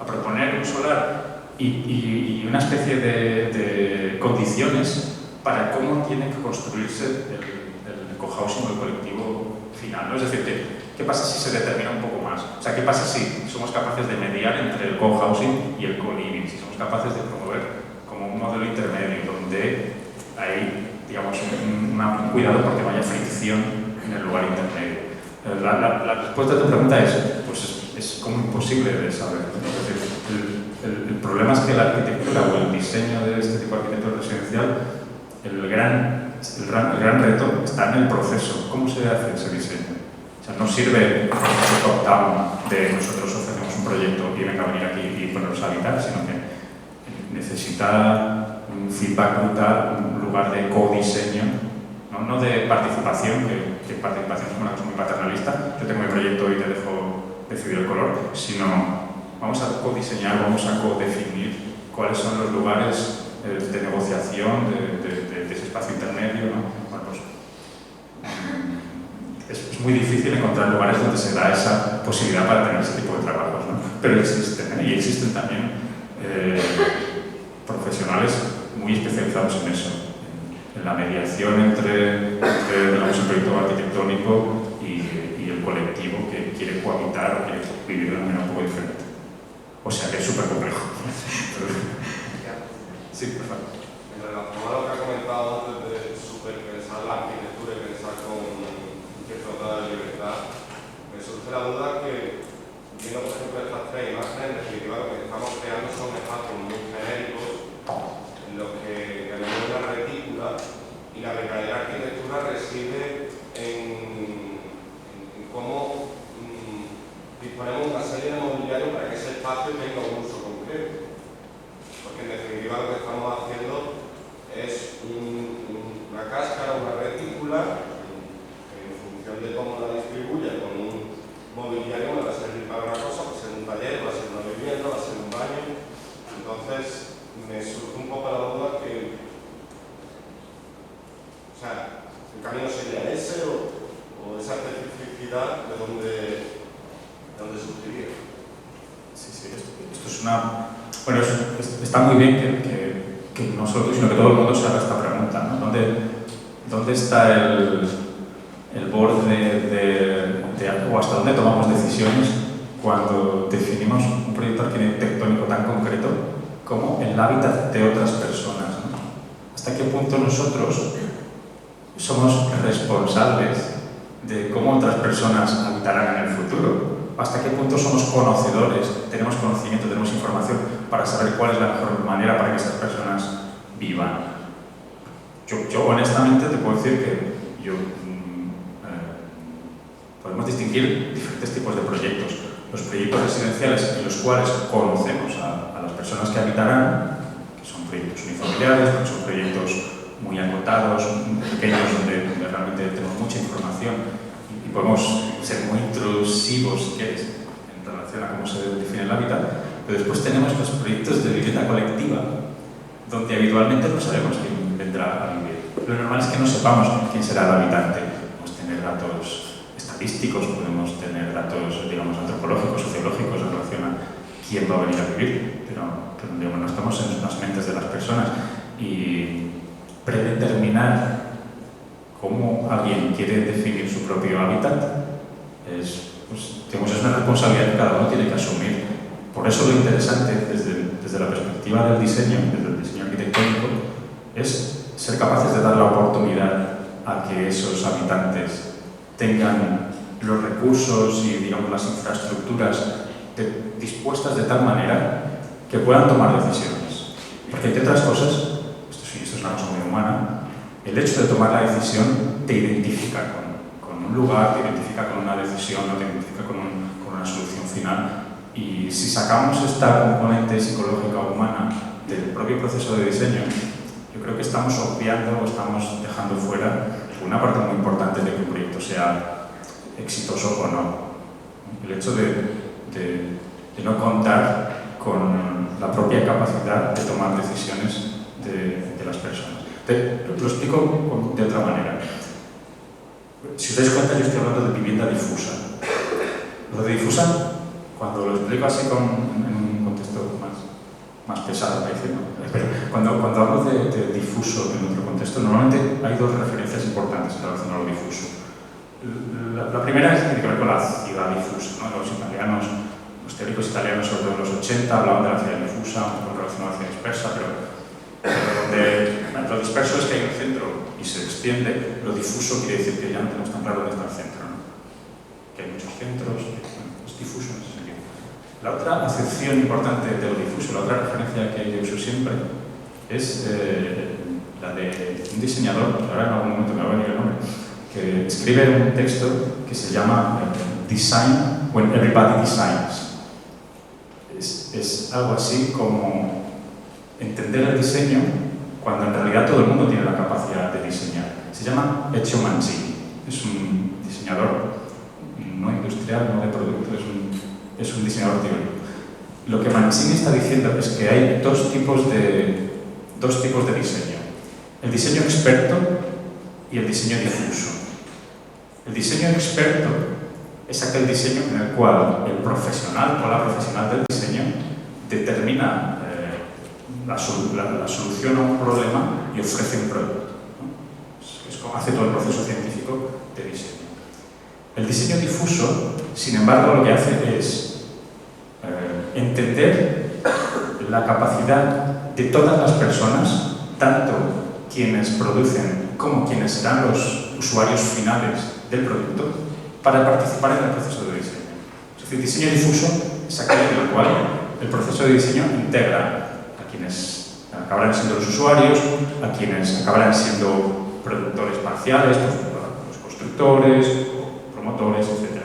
proponer un solar y una especie de condiciones para cómo tiene que construirse el cohousing o el colectivo final, ¿no? Es decir, ¿qué pasa si se determina un poco más? O sea, ¿qué pasa si somos capaces de mediar entre el cohousing y el co-living? Si somos capaces de promover como un modelo intermedio donde hay, digamos, un cuidado porque no haya fricción en el lugar intermedio. La respuesta a tu pregunta es como imposible de saber. Es decir, el problema es que la arquitectura o el diseño de este tipo de arquitectura residencial, el gran reto está en el proceso. ¿Cómo se hace ese diseño? O sea, no sirve el top-down de nosotros ofrecemos un proyecto y venga a venir aquí y ponernos a habitar, sino que necesita un feedback brutal, un lugar de co-diseño, no de participación, que participación es una cosa muy paternalista, yo tengo mi proyecto y te dejo decidir el color, sino vamos a co-diseñar, vamos a co-definir cuáles son los lugares de negociación de ese espacio intermedio, ¿no? Bueno, pues, es muy difícil encontrar lugares donde se da esa posibilidad para tener ese tipo de trabajos, ¿no? Pero existen, ¿eh? Y existen también profesionales muy especializados en eso, en la mediación entre digamos, el proyecto arquitectónico y el colectivo que quiere cohabitar o quiere vivir de una manera un poco diferente. O sea que es súper complejo. Sí, por favor. En relación a lo que ha comentado antes de superpensar la arquitectura y pensar con cierta grado de libertad, me surge la duda que, viendo por ejemplo estas tres imágenes, en definitiva lo que estamos creando son espacios muy genéricos en los que tenemos una retícula y la verdadera arquitectura arquitectura reside en cómo disponemos una serie de mobiliario para que ese espacio tenga un uso concreto. Porque en definitiva lo que estamos haciendo es una cáscara, una retícula, en función de cómo la distribuya con un mobiliario, me va a servir para una cosa, va a ser un taller, va a ser una vivienda, va a ser un baño. Entonces me surge un poco la duda que, o sea, el camino sería ese o esa especificidad de dónde surgiría. Sí, esto es una... Bueno, está muy bien que no solo tú, sino que todo el mundo se haga esta pregunta, ¿no? ¿Dónde está el borde o hasta dónde tomamos decisiones cuando definimos un proyecto arquitectónico tan concreto como el hábitat de otras personas, ¿no? ¿Hasta qué punto nosotros somos responsables de cómo otras personas habitarán en el futuro? ¿Hasta qué punto somos conocedores, tenemos conocimiento, tenemos información para saber cuál es la mejor manera para que esas personas vivan? Yo honestamente te puedo decir que podemos distinguir diferentes tipos de proyectos. Los proyectos residenciales en los cuales conocemos a las personas que habitarán, que son proyectos unifamiliares, porque son proyectos muy acotados, pequeños, donde realmente tenemos mucha información y podemos ser muy intrusivos, si quieres, en relación a cómo se define el hábitat. Pero después tenemos los proyectos de vivienda colectiva, donde habitualmente no sabemos quién vendrá a vivir. Lo normal es que no sepamos quién será el habitante. Podemos tener datos estadísticos, podemos tener datos, digamos, antropológicos, sociológicos en relación a quién va a venir a vivir, pero digamos, no estamos en las mentes de las personas. Y predeterminar cómo alguien quiere definir su propio hábitat es una responsabilidad que cada uno tiene que asumir. Por eso lo interesante desde la perspectiva del diseño, desde el diseño arquitectónico, es ser capaces de dar la oportunidad a que esos habitantes tengan los recursos y, digamos, las infraestructuras dispuestas de tal manera que puedan tomar decisiones. Porque entre otras cosas, esto es una cosa muy humana, el hecho de tomar la decisión te identifica con un lugar, te identifica con una decisión, no te identifica con una solución final. Y si sacamos esta componente psicológica o humana del propio proceso de diseño, yo creo que estamos obviando o estamos dejando fuera una parte muy importante de que un proyecto sea exitoso o no. El hecho de no contar con la propia capacidad de tomar decisiones de las personas. Lo explico de otra manera. Si os dais cuenta, yo estoy hablando de vivienda difusa. Lo de difusa, cuando lo explico así en un contexto más pesado, pero cuando hablo de difuso en otro contexto, normalmente hay dos referencias importantes en relación a lo difuso. La primera tiene que ver con la ciudad difusa, ¿no? Los teóricos italianos, sobre todo en los 80, hablaban de la ciudad difusa, un poco relacionada a la ciudad dispersa, pero lo disperso es que hay un centro y se extiende. Lo difuso quiere decir que ya no tenemos tan claro dónde está el centro, ¿no? Que hay muchos centros, es difuso en ese sentido. La otra acepción importante de lo difuso, la otra referencia que yo uso siempre, es la de un diseñador, que ahora en algún momento me va a venir el nombre, que escribe un texto que se llama Design when everybody designs. Es algo así como entender el diseño cuando en realidad todo el mundo tiene la capacidad de diseñar. Se llama Ezio Mancini, es un diseñador no industrial, no de producto, es un diseñador teórico. Lo que Mancini está diciendo es que hay dos tipos de diseño: el diseño experto y el diseño difuso. El diseño experto es aquel diseño en el cual el profesional o la profesional del diseño determina la solución a un problema y ofrece un producto, ¿no? Es como hace todo el proceso científico de diseño. El diseño difuso, sin embargo, lo que hace es entender la capacidad de todas las personas, tanto quienes producen como quienes serán los usuarios finales del producto, para participar en el proceso de diseño. Es decir, el diseño difuso es aquel en el cual el proceso de diseño integra a quienes acabarán siendo los usuarios, a quienes acabarán siendo productores parciales, pues, los constructores, promotores, etc.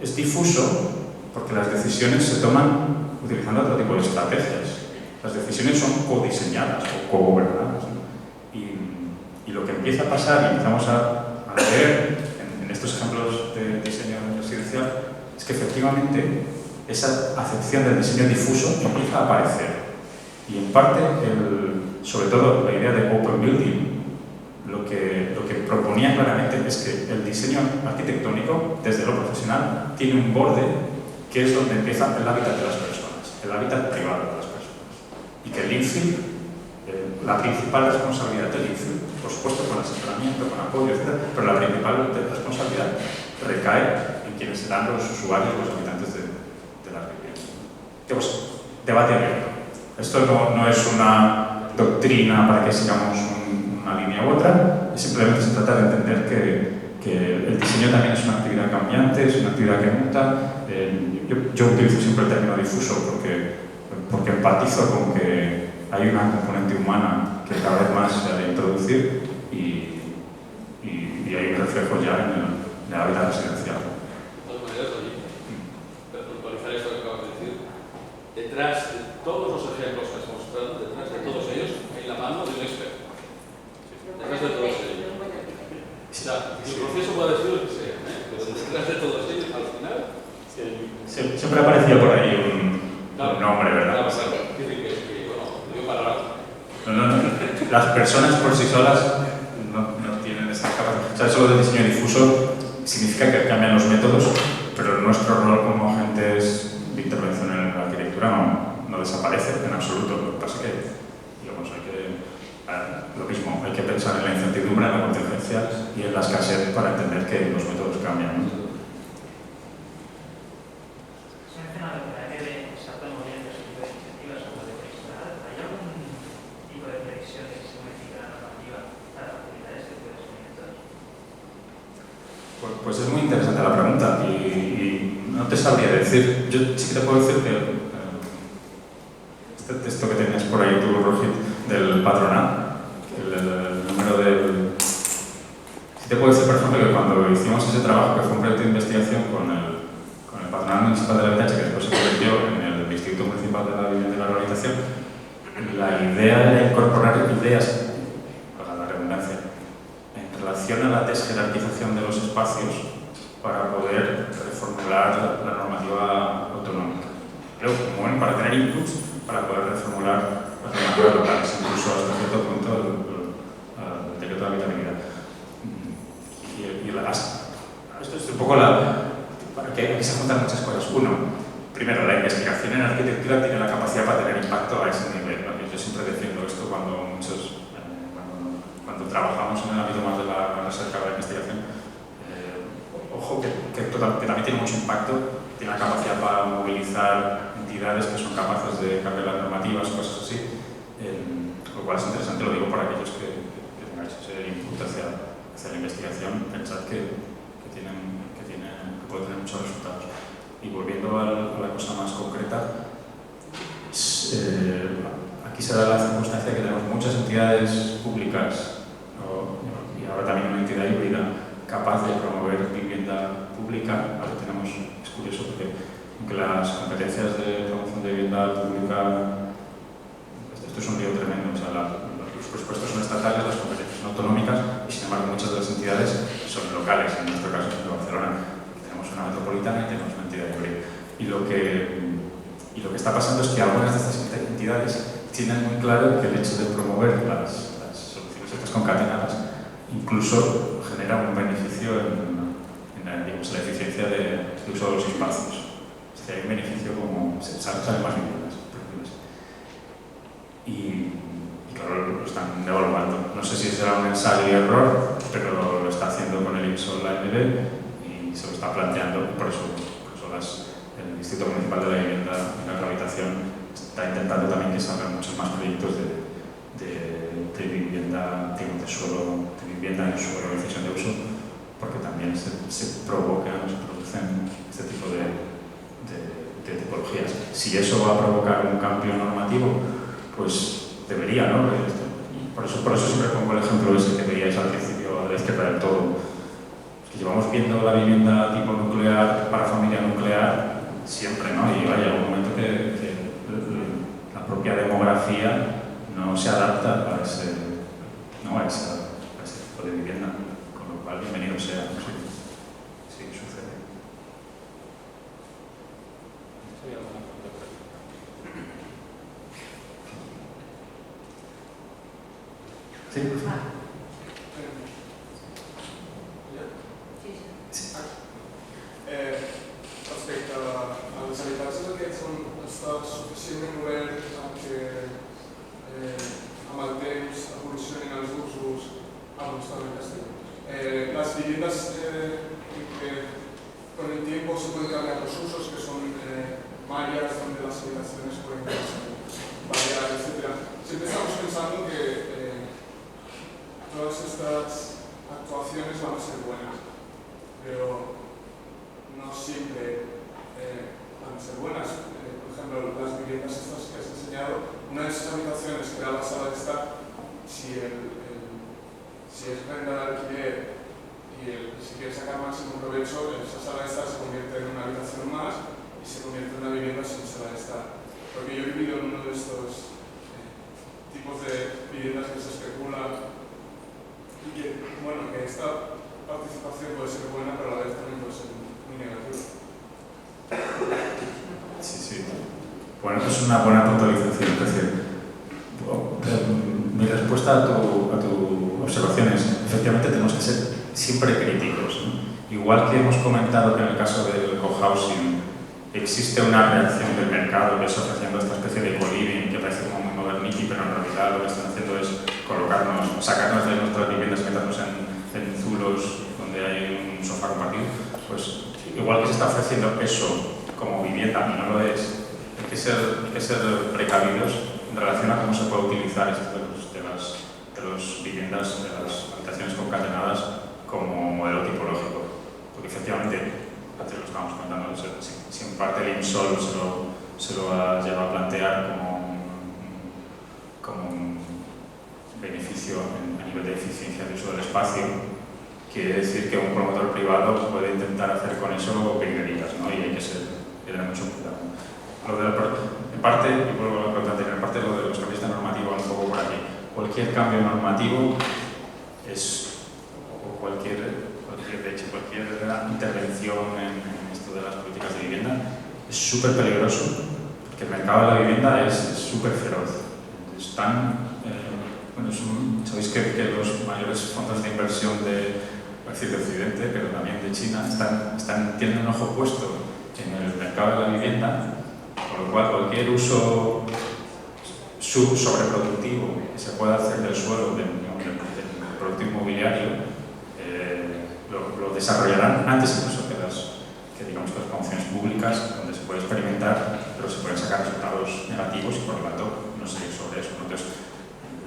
Es difuso porque las decisiones se toman utilizando otro tipo de estrategias. Las decisiones son codiseñadas o co-gobernadas, ¿no? Y lo que empieza a pasar, y empezamos a ver en estos ejemplos de diseño residencial, es que efectivamente esa acepción del diseño difuso empieza a aparecer. Y en parte, sobre todo la idea de Open Building, lo que proponía claramente es que el diseño arquitectónico, desde lo profesional, tiene un borde que es donde empieza el hábitat de las personas, el hábitat privado de las personas. Y que el infill, la principal responsabilidad del infill, por supuesto con asesoramiento, con apoyo, etc., pero la principal responsabilidad recae en quienes serán los usuarios, los habitantes de las viviendas. Pues, debate abierto. Esto no es una doctrina para que sigamos una línea u otra, simplemente se trata de entender que el diseño también es una actividad cambiante, es una actividad que muta. Yo utilizo siempre el término difuso porque empatizo con que hay una componente humana que cada vez más se ha de introducir y hay un reflejo ya en el hábitat residencial. De todas maneras, para puntualizar esto que acabas de decir, detrás de todos los ejemplos que has mostrado, detrás de todos ellos, hay la mano de un experto. Detrás de todos ellos. O sea, el proceso puede ser lo que sea, pero detrás de todos ellos, al final... Siempre aparecía por ahí un nombre, ¿verdad? Las personas por sí solas no tienen esa capacidad. O sea, eso del diseño difuso significa que cambian los métodos, pero nuestro rol como agentes de intervención en la arquitectura no desaparece en absoluto. Lo que pasa es que, digamos, lo mismo, hay que pensar en la incertidumbre, en la contingencia y en la escasez para entender que los métodos cambian, ¿no? Pues es muy interesante la pregunta y no te sabría decir. Yo sí que te puedo decir que este texto que tenías por ahí tú, Rojit, del patronat, el número del... Sí te puedo decir, por ejemplo, que cuando hicimos ese trabajo, que fue un proyecto de investigación con el patronat municipal de la Habitatge, que después se convirtió en el Instituto Municipal de la Vivienda y la Rehabilitación, la idea era incorporar ideas, para la redundancia, en relación a la desjerarquización de los espacios para poder reformular la normativa autonómica. Pero como para tener inputs para poder reformular las normativas locales, incluso hasta cierto punto el decreto de habitabilidad. Esto es un poco para que aquí se juntan muchas cosas. Uno, primero, la investigación en arquitectura tiene la capacidad para tener impacto a ese nivel, ¿no? Yo siempre defiendo esto cuando trabajamos en el ámbito más de la recerca de la investigación. Ojo, que también tiene mucho impacto, tiene la capacidad para movilizar entidades que son capaces de cambiar las normativas, cosas así, lo cual es interesante, lo digo para aquellos que tengáis ese input hacia la investigación, pensad que puede tener muchos resultados. Y volviendo a la cosa más concreta, aquí se da la circunstancia que tenemos muchas entidades públicas y ahora también una entidad híbrida capaz de promover vivienda pública. Ahora es curioso porque aunque las competencias de promoción de vivienda pública, esto es un lío tremendo, o sea, los presupuestos son estatales, las competencias son autonómicas y sin embargo muchas de las entidades son locales, en nuestro caso en Barcelona. Tenemos una metropolitana y tenemos una entidad híbrida. Y lo que está pasando es que algunas de estas entidades tienen muy claro que el hecho de promover las soluciones estas concatenadas incluso genera un beneficio en la eficiencia de uso de los espacios. Es decir, hay un beneficio como salen más viviendas. Y claro, lo están evaluando. No sé si será un ensayo y error, pero lo está haciendo con el IPSO la ANB y se lo está planteando. Por eso el Instituto Municipal de la Vivienda y la Rehabilitación está intentando también que salgan muchos más proyectos de vivienda, de suelo, de vivienda en suelo de decisión de uso, porque también se provocan, se producen este tipo de tipologías. Si eso va a provocar un cambio normativo, pues debería, ¿no? Por eso siempre pongo el ejemplo ese que veíais al principio de la izquierda del todo. Es que llevamos viendo la vivienda tipo nuclear para familia nuclear siempre, ¿no? Y vaya, un momento que la propia demografía no se adapta a ese tipo de vivienda, con lo cual bienvenido sea. Sí, sucede. Sí. Respecte a les habitatges aquests on està suficientment obert que amb el temps evolucionin els usos las viviendas que con el tiempo se pueden cambiar los usos, que son mallas donde las habitaciones pueden variar, etc. Siempre estamos pensando que todas estas actuaciones van a ser buenas, pero no siempre van a ser buenas. Por ejemplo, las viviendas estas que has enseñado, una de esas habitaciones que era la sala de estar, si es renta de alquiler y si quiere sacar máximo provecho, esa sala de estar se convierte en una habitación más y se convierte en una vivienda sin sala de estar. Porque yo he vivido en uno de estos tipos de viviendas que se especula y que, bueno, que esta participación puede ser buena, pero a la vez también puede ser muy negativa. Sí. Bueno, es una buena puntualización. Es decir, mi respuesta a tu observación es, efectivamente tenemos que ser siempre críticos, ¿no? Igual que hemos comentado que en el caso del cohousing existe una reacción del mercado que está ofreciendo esta especie de co-living que parece como muy modernity, pero en realidad lo que están haciendo es sacarnos de nuestras viviendas, meternos en zulos donde hay un sofá compartido. Pues igual que se está ofreciendo eso como vivienda y no lo es, hay que ser precavidos en relación a cómo se puede utilizar esto de las viviendas, de las habitaciones concatenadas como modelo tipológico. Porque efectivamente, antes lo estábamos comentando, si en parte el IMSOL se lo ha llegado a plantear como un beneficio a nivel de eficiencia de uso del espacio, quiere decir que un promotor privado puede intentar hacer con eso virguerías, ¿no? Y hay que tener mucho cuidado. En parte, y vuelvo a la pregunta anterior, en parte lo de los cambios de normativa un poco por aquí. Cualquier cambio normativo o cualquier intervención en esto de las políticas de vivienda es súper peligroso, porque el mercado de la vivienda es súper feroz. Sabéis que los mayores fondos de inversión de Occidente, pero también de China, tienen un ojo puesto en el mercado de la vivienda, con lo cual cualquier uso sobreproductivo que se pueda hacer del suelo, del producto inmobiliario, lo desarrollarán antes incluso que las promociones públicas, donde se puede experimentar, pero se pueden sacar resultados negativos y por lo tanto no seguir sobre eso. Entonces,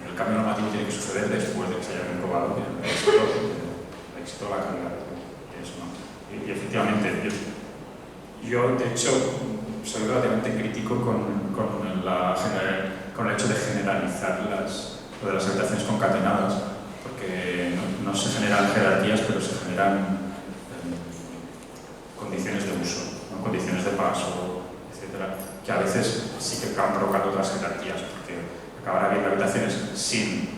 el cambio normativo tiene que suceder después de que se haya comprobado el éxito, la calidad de eso, ¿no? Y efectivamente, yo de hecho soy relativamente crítico con el hecho de generalizar lo de las habitaciones concatenadas, porque no se generan jerarquías, pero se generan condiciones de uso, ¿no? Condiciones de paso, etcétera, que a veces sí que acaban provocando otras jerarquías, porque acaban habiendo habitaciones sin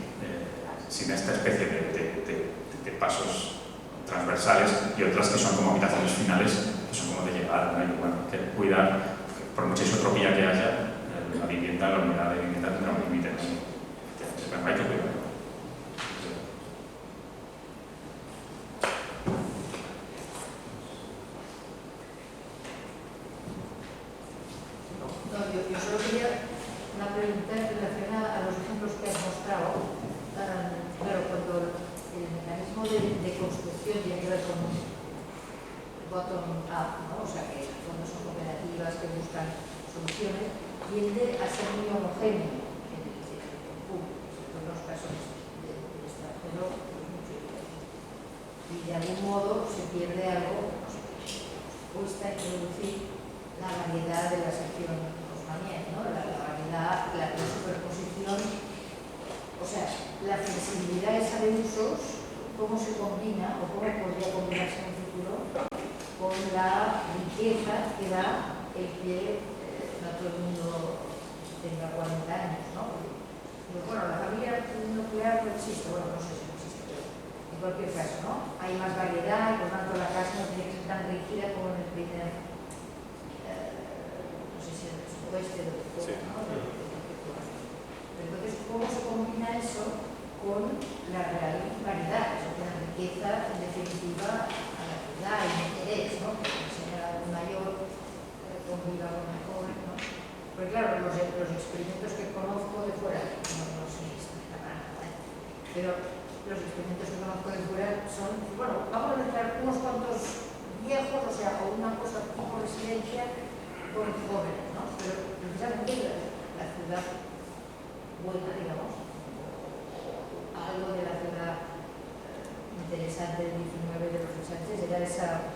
esta especie de pasos transversales y otras que son como habitaciones finales, que son como de llegada, ¿no? Y bueno, hay que cuidar, por mucha isotropía que haya, la vivienda, la unidad de vivienda tendrá un límite, ¿no? Pero hay que cuidar. Yo solo quería una pregunta en relación a los ejemplos que has mostrado. Claro, cuando el mecanismo de construcción tiene que ver con un bottom-up, ¿no? O sea, que cuando son cooperativas que buscan soluciones, tiende a ser muy homogéneo en el público, en los casos del extranjero, y de algún modo se pierde algo, cuesta introducir la variedad de la sección Osmanien, ¿no? La variedad, la superposición, o sea, la flexibilidad esa de usos cómo se combina o cómo podría combinarse en un futuro con la riqueza que da el que no todo el mundo tenga 40 años, ¿no? Pero bueno, la familia nuclear no existe, bueno, no sé si no existe, pero en cualquier caso, ¿no? Hay más variedad y por tanto la casa no tiene que ser tan rígida como en el primer, no sé si en el suroeste de todo, ¿no? Pero entonces, ¿cómo se combina eso con la real variedad? O sea, la riqueza, en definitiva, a la ciudad, el interés, ¿no? Que enseña un mayor, conviva con el joven, ¿no? Porque claro, los experimentos que conozco de fuera, no sé si está para nada, pero los experimentos que conozco de fuera son, bueno, vamos a mezclar unos cuantos viejos, o sea, o una cosa tipo residencia con jóvenes, ¿no? Pero precisamente la ciudad buena, digamos, algo de la ciudad interesante del 19 de los Sánchez era esa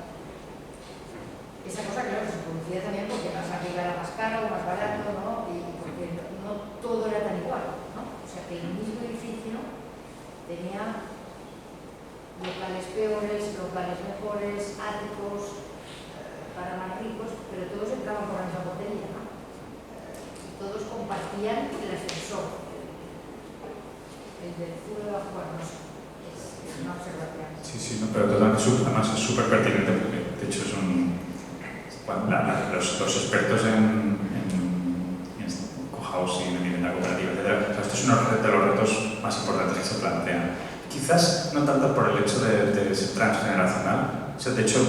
cosa, claro, que se producía también porque más arriba era más caro, más barato, ¿no? Y porque no todo era tan igual, ¿no? O sea, que el mismo edificio tenía locales peores, locales mejores, áticos, para más ricos, pero todos entraban por la misma botella, ¿no? Todos compartían el ascensor. El del fútbol de abajo, bueno, no sé, es una observación. Sí, no, pero totalmente, además es súper pertinente porque de hecho es los expertos en cohousing, en vivienda cooperativa, etc. Esto es uno de los retos más importantes que se plantean. Quizás no tanto por el hecho de ser transgeneracional. O sea, de hecho,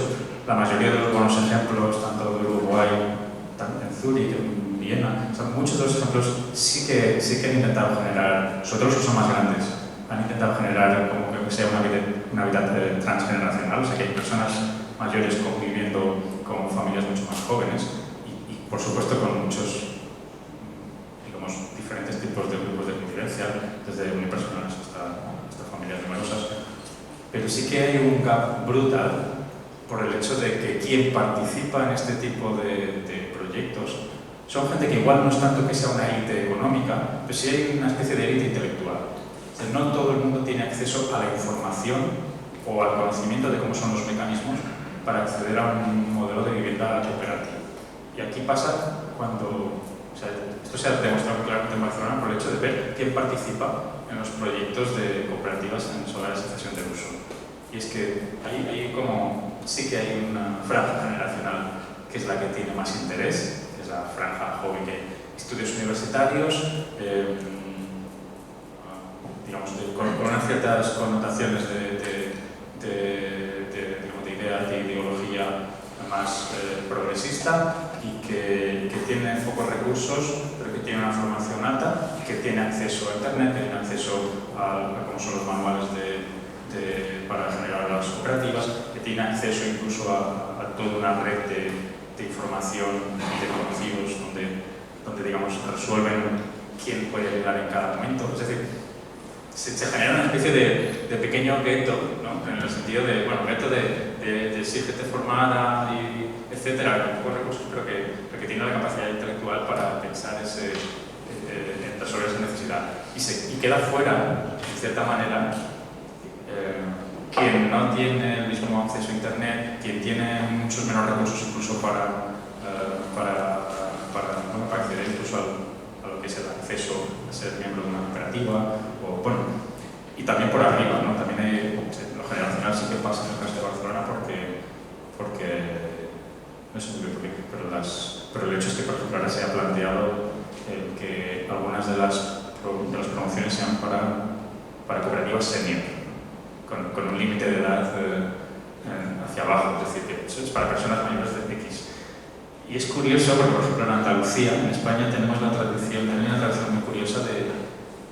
la mayoría de los buenos ejemplos, tanto de Uruguay, tanto en Zúrich, en Viena, o sea, muchos de los ejemplos sí que han intentado generar, sobre todo los que son más grandes, han intentado generar como que sea un hábitat transgeneracional, o sea, que hay personas mayores conviviendo con familias mucho más jóvenes y por supuesto con muchos, digamos, diferentes tipos de grupos de convivencia, desde unipersonales hasta familias numerosas. Pero sí que hay un gap brutal por el hecho de que quien participa en este tipo de proyectos son gente que igual no es tanto que sea una élite económica, pero sí hay una especie de élite intelectual. O sea, no todo el mundo tiene acceso a la información o al conocimiento de cómo son los mecanismos para acceder a un modelo de vivienda cooperativa. Y aquí pasa cuando, o sea, esto se ha demostrado claramente en Barcelona por el hecho de ver quién participa en los proyectos de cooperativas en solares de cesión de uso. Y es que hay como, sí que hay una franja generacional que es la que tiene más interés, que es la franja joven que hay estudios universitarios, digamos, con unas ciertas connotaciones de ideología más progresista y que tiene pocos recursos, pero que tiene una formación alta, que tiene acceso a internet, que tiene acceso a cómo son los manuales para generar las cooperativas, que tiene acceso incluso a toda una red de información y de conocidos donde digamos, resuelven quién puede ayudar en cada momento. Es decir, se genera una especie de pequeño gueto, ¿no? En el sentido de, bueno, gueto de sí, gente formada, etcétera, con pocos recursos, pero que tiene la capacidad intelectual para pensar sobre esa necesidad. Y queda fuera, en cierta manera, quien no tiene el mismo acceso a Internet, quien tiene muchos menos recursos incluso para acceder incluso a lo que es el acceso a ser miembro de una cooperativa, y también por arriba, ¿no? También hay, lo generacional sí que pasa en el caso de Barcelona porque no sé muy bien por qué, pero el hecho es que, por ejemplo, ahora se ha planteado que algunas de las promociones sean para cooperativas senior, con un límite de edad hacia abajo, es decir, que eso es para personas mayores de X. Y es curioso porque, por ejemplo, en Andalucía, en España, tenemos una tradición muy curiosa de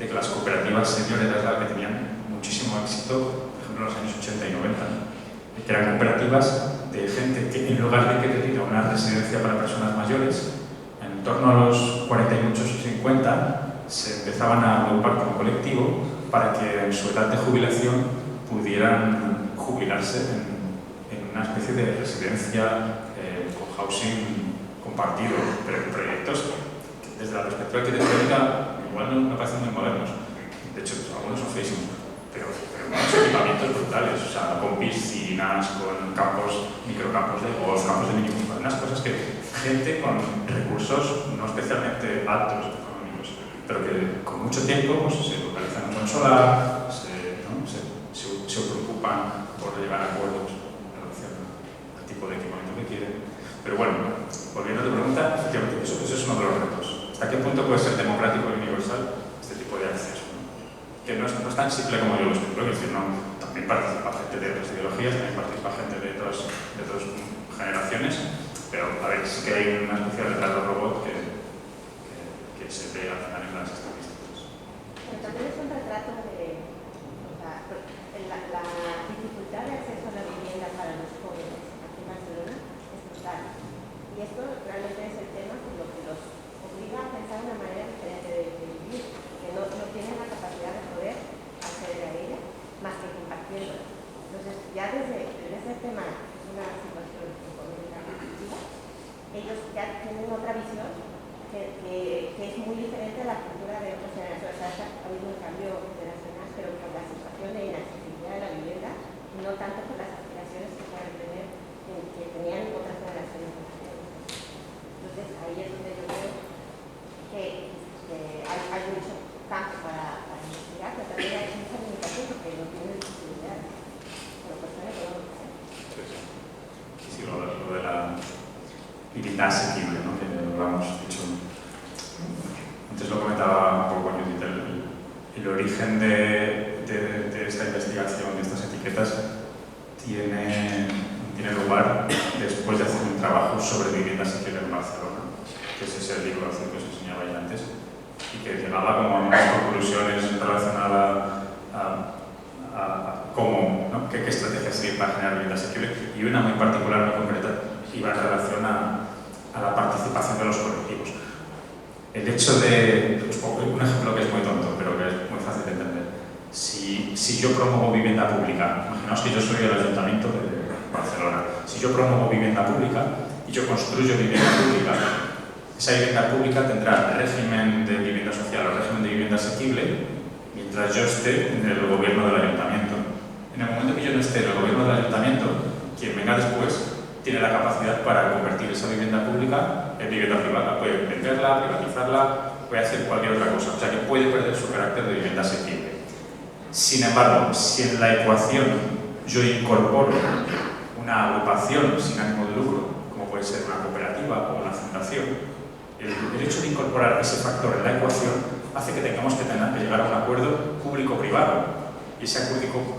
que las cooperativas senior eran las que tenían muchísimo éxito, por ejemplo, en los años 80 y 90, que eran cooperativas de gente que, en lugar de querer ir a una residencia para personas mayores, en torno a los 40 y muchos 50, se empezaban a agrupar como colectivo para que en su edad de jubilación pudieran jubilarse en una especie de residencia con housing compartido, pero en proyectos que desde la perspectiva arquitectónica igual no parecen muy modernos. De hecho, algunos son feísimos. pero muchos equipamientos brutales, o sea, con piscinas, con campos, microcampos de golf, campos de minifútbol, unas cosas que gente con recursos no especialmente altos económicos, pero que con mucho tiempo pues, se localizan en un solar, se preocupan por llegar a acuerdos en relación al tipo de equipamiento que quieren. Pero bueno, volviendo a tu pregunta, efectivamente, eso es uno de los retos. ¿Hasta qué punto puede ser democrático y universal este tipo de acceso? Que no es tan simple como yo lo explico, es decir, no, también participa gente de otras ideologías, también participa gente de otras generaciones, pero a ver, sí que hay una especie de retrato robot que se ve al final en las estadísticas. Pero también es un retrato de la dificultad de acceso a la vivienda para los jóvenes aquí en Barcelona es brutal. Y esto realmente es el tema por lo que los obliga a pensar una manera diferente de vivir, que no tienen la capacidad de poder acceder a ella más que compartiendo. Entonces, ya desde ese tema, que es una situación económica positiva, ellos ya tienen otra visión que es muy diferente a la cultura de otras generaciones. O sea, ha habido un cambio generacional, pero por la situación de inaccesibilidad de la vivienda, y no tanto por las aspiraciones que puedan tener, que tenían otras generaciones. Entonces, ahí es donde yo creo que hay mucho campo para investigar, pero también hay mucha limitación porque no tienen accesibilidad por cuestiones económicas. Sí, lo de la vivienda asequible, ¿no? Que lo hemos dicho. Antes lo comentaba un poco Judith, el origen de esta investigación, de estas etiquetas, tiene lugar después de hacer un trabajo sobre vivienda asequible en Barcelona, que es ese libro azul que os enseñaba ya antes, y que llegaba como a unas conclusiones relacionadas a cómo, ¿no? qué estrategias seguir para generar vivienda asequible, y una muy particular, muy concreta, iba en relación a la participación de los colectivos. El hecho de, un ejemplo que es muy tonto, pero que es muy fácil de entender. Si yo promuevo vivienda pública, imaginaos que yo soy el Ayuntamiento de Barcelona, si yo promuevo vivienda pública y yo construyo vivienda pública, esa vivienda pública tendrá régimen de vivienda social o régimen de vivienda asequible mientras yo esté en el gobierno del Ayuntamiento. En el momento que yo no esté en el gobierno del Ayuntamiento, quien venga después tiene la capacidad para convertir esa vivienda pública en vivienda privada. Puede venderla, privatizarla, puede hacer cualquier otra cosa. O sea que puede perder su carácter de vivienda asequible. Sin embargo, si en la ecuación yo incorporo una agrupación sin ánimo de lucro, como puede ser una cooperativa o una fundación, el hecho de incorporar ese factor en la ecuación hace que tengamos que llegar a un acuerdo público-privado. Y ese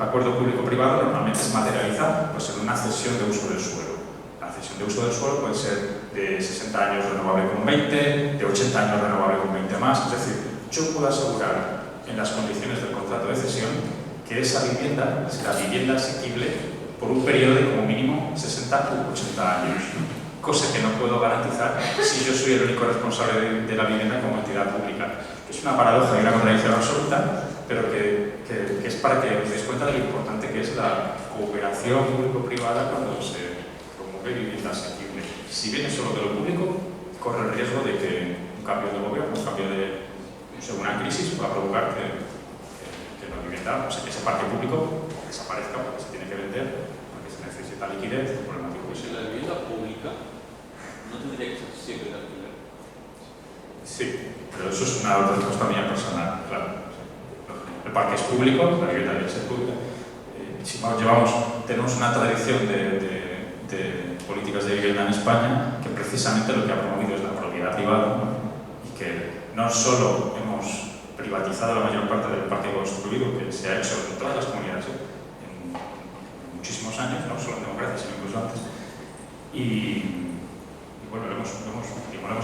acuerdo público-privado normalmente se materializa pues, en una cesión de uso del suelo. La cesión de uso del suelo puede ser de 60 años renovable con 20, de 80 años renovable con 20 más. Es decir, yo puedo asegurar en las condiciones del contrato de cesión que esa vivienda será vivienda asequible por un periodo de como mínimo 60 u 80 años. Cosa que no puedo garantizar si yo soy el único responsable de la vivienda como entidad pública. Es una paradoja y una contradicción absoluta, pero que es para que os deis cuenta de lo importante que es la cooperación público-privada cuando se promueve vivienda asequible. Si viene solo de lo público, corre el riesgo de que un cambio de gobierno, un cambio de una crisis pueda provocar que la vivienda, o sea, que ese parque público desaparezca porque se tiene que vender, porque se necesita liquidez, problemático. Pues en la vivienda pública no tendría que ser siempre de alquiler. Sí, pero eso es una respuesta mía personal, claro. El parque es público, la vivienda debe ser pública. Tenemos una tradición de políticas de vivienda en España que precisamente lo que ha promovido es la propiedad privada, ¿no? Y que no solo hemos privatizado la mayor parte del parque construido, que se ha hecho en todas las comunidades en muchísimos años, no solo en democracia, sino incluso antes. Y bueno, lo hemos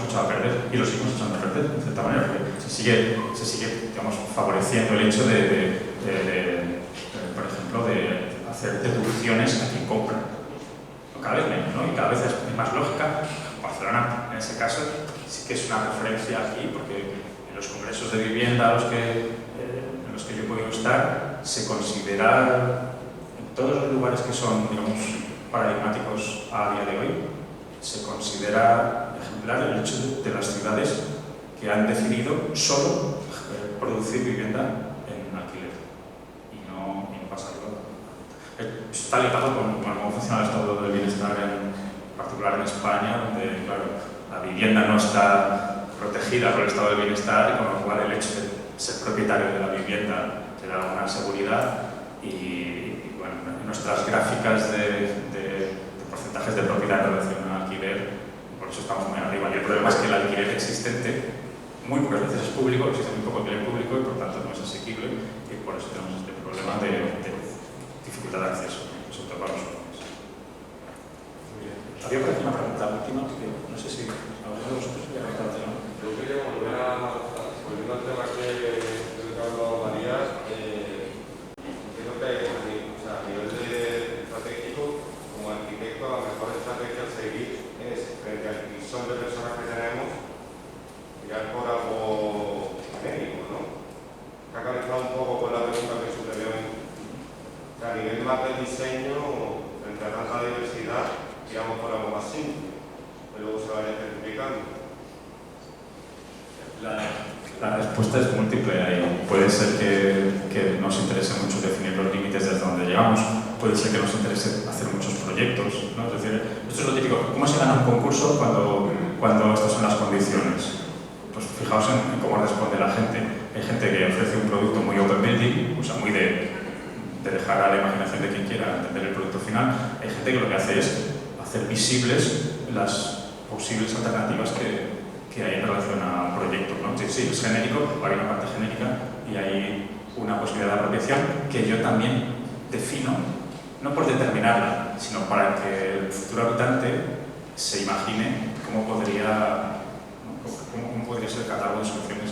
echado a perder y lo seguimos echando a perder, de cierta manera, porque se sigue digamos, favoreciendo el hecho por ejemplo, de hacer deducciones a quien compra. Cada vez menos, ¿no? Y cada vez es más lógica. Barcelona, en ese caso, sí que es una referencia aquí, porque en los congresos de vivienda en los que yo he podido estar, se considera, en todos los lugares que son, digamos, paradigmáticos a día de hoy, se considera ejemplar el hecho de las ciudades que han decidido solo producir vivienda en alquiler y no está ligado con cómo funciona el estado del bienestar, en particular en España, donde, claro, la vivienda no está protegida por el estado del bienestar, con lo cual el hecho de ser propietario de la vivienda te da una seguridad y bueno, en nuestras gráficas de porcentajes de propiedad en relación al alquiler, por eso estamos muy arriba. Y el problema es que el alquiler existente muy pocas veces es público, existe muy poco alquiler público y por tanto no es asequible, y por eso tenemos este problema de dificultad de acceso, sobre todo para los jóvenes. Había por aquí una pregunta última, que no sé si alguno de vosotros quería preguntarte, ¿no? Yo quería volviendo al tema que hablaba María, creo que a nivel estratégico, como arquitecto, la mejor estrategia a seguir es, frente al crisol de personas que tenemos, tirar por algo genérico, ¿no? Que ha conectado un poco con la pregunta que sucedió a nivel más del diseño, frente a tanta diversidad, tiramos por algo más simple, que luego se vaya certificando. La respuesta es múltiple. Puede ser que nos interese mucho definir los límites desde donde llegamos, puede ser que nos interese hacer muchos proyectos, ¿no? Es decir, esto es lo típico. ¿Cómo se gana un concurso cuando estas son las condiciones? Pues fijaos en cómo responde la gente. Hay gente que ofrece un producto muy open building, o sea, muy de dejar a la imaginación de quien quiera entender el producto final. Hay gente que lo que hace es hacer visibles las posibles alternativas que hay en relación a un proyecto, ¿no? Sí, es genérico, hay una parte genérica y hay una posibilidad de apropiación que yo también defino, no por determinarla, sino para que el futuro habitante se imagine cómo podría ser el catálogo de soluciones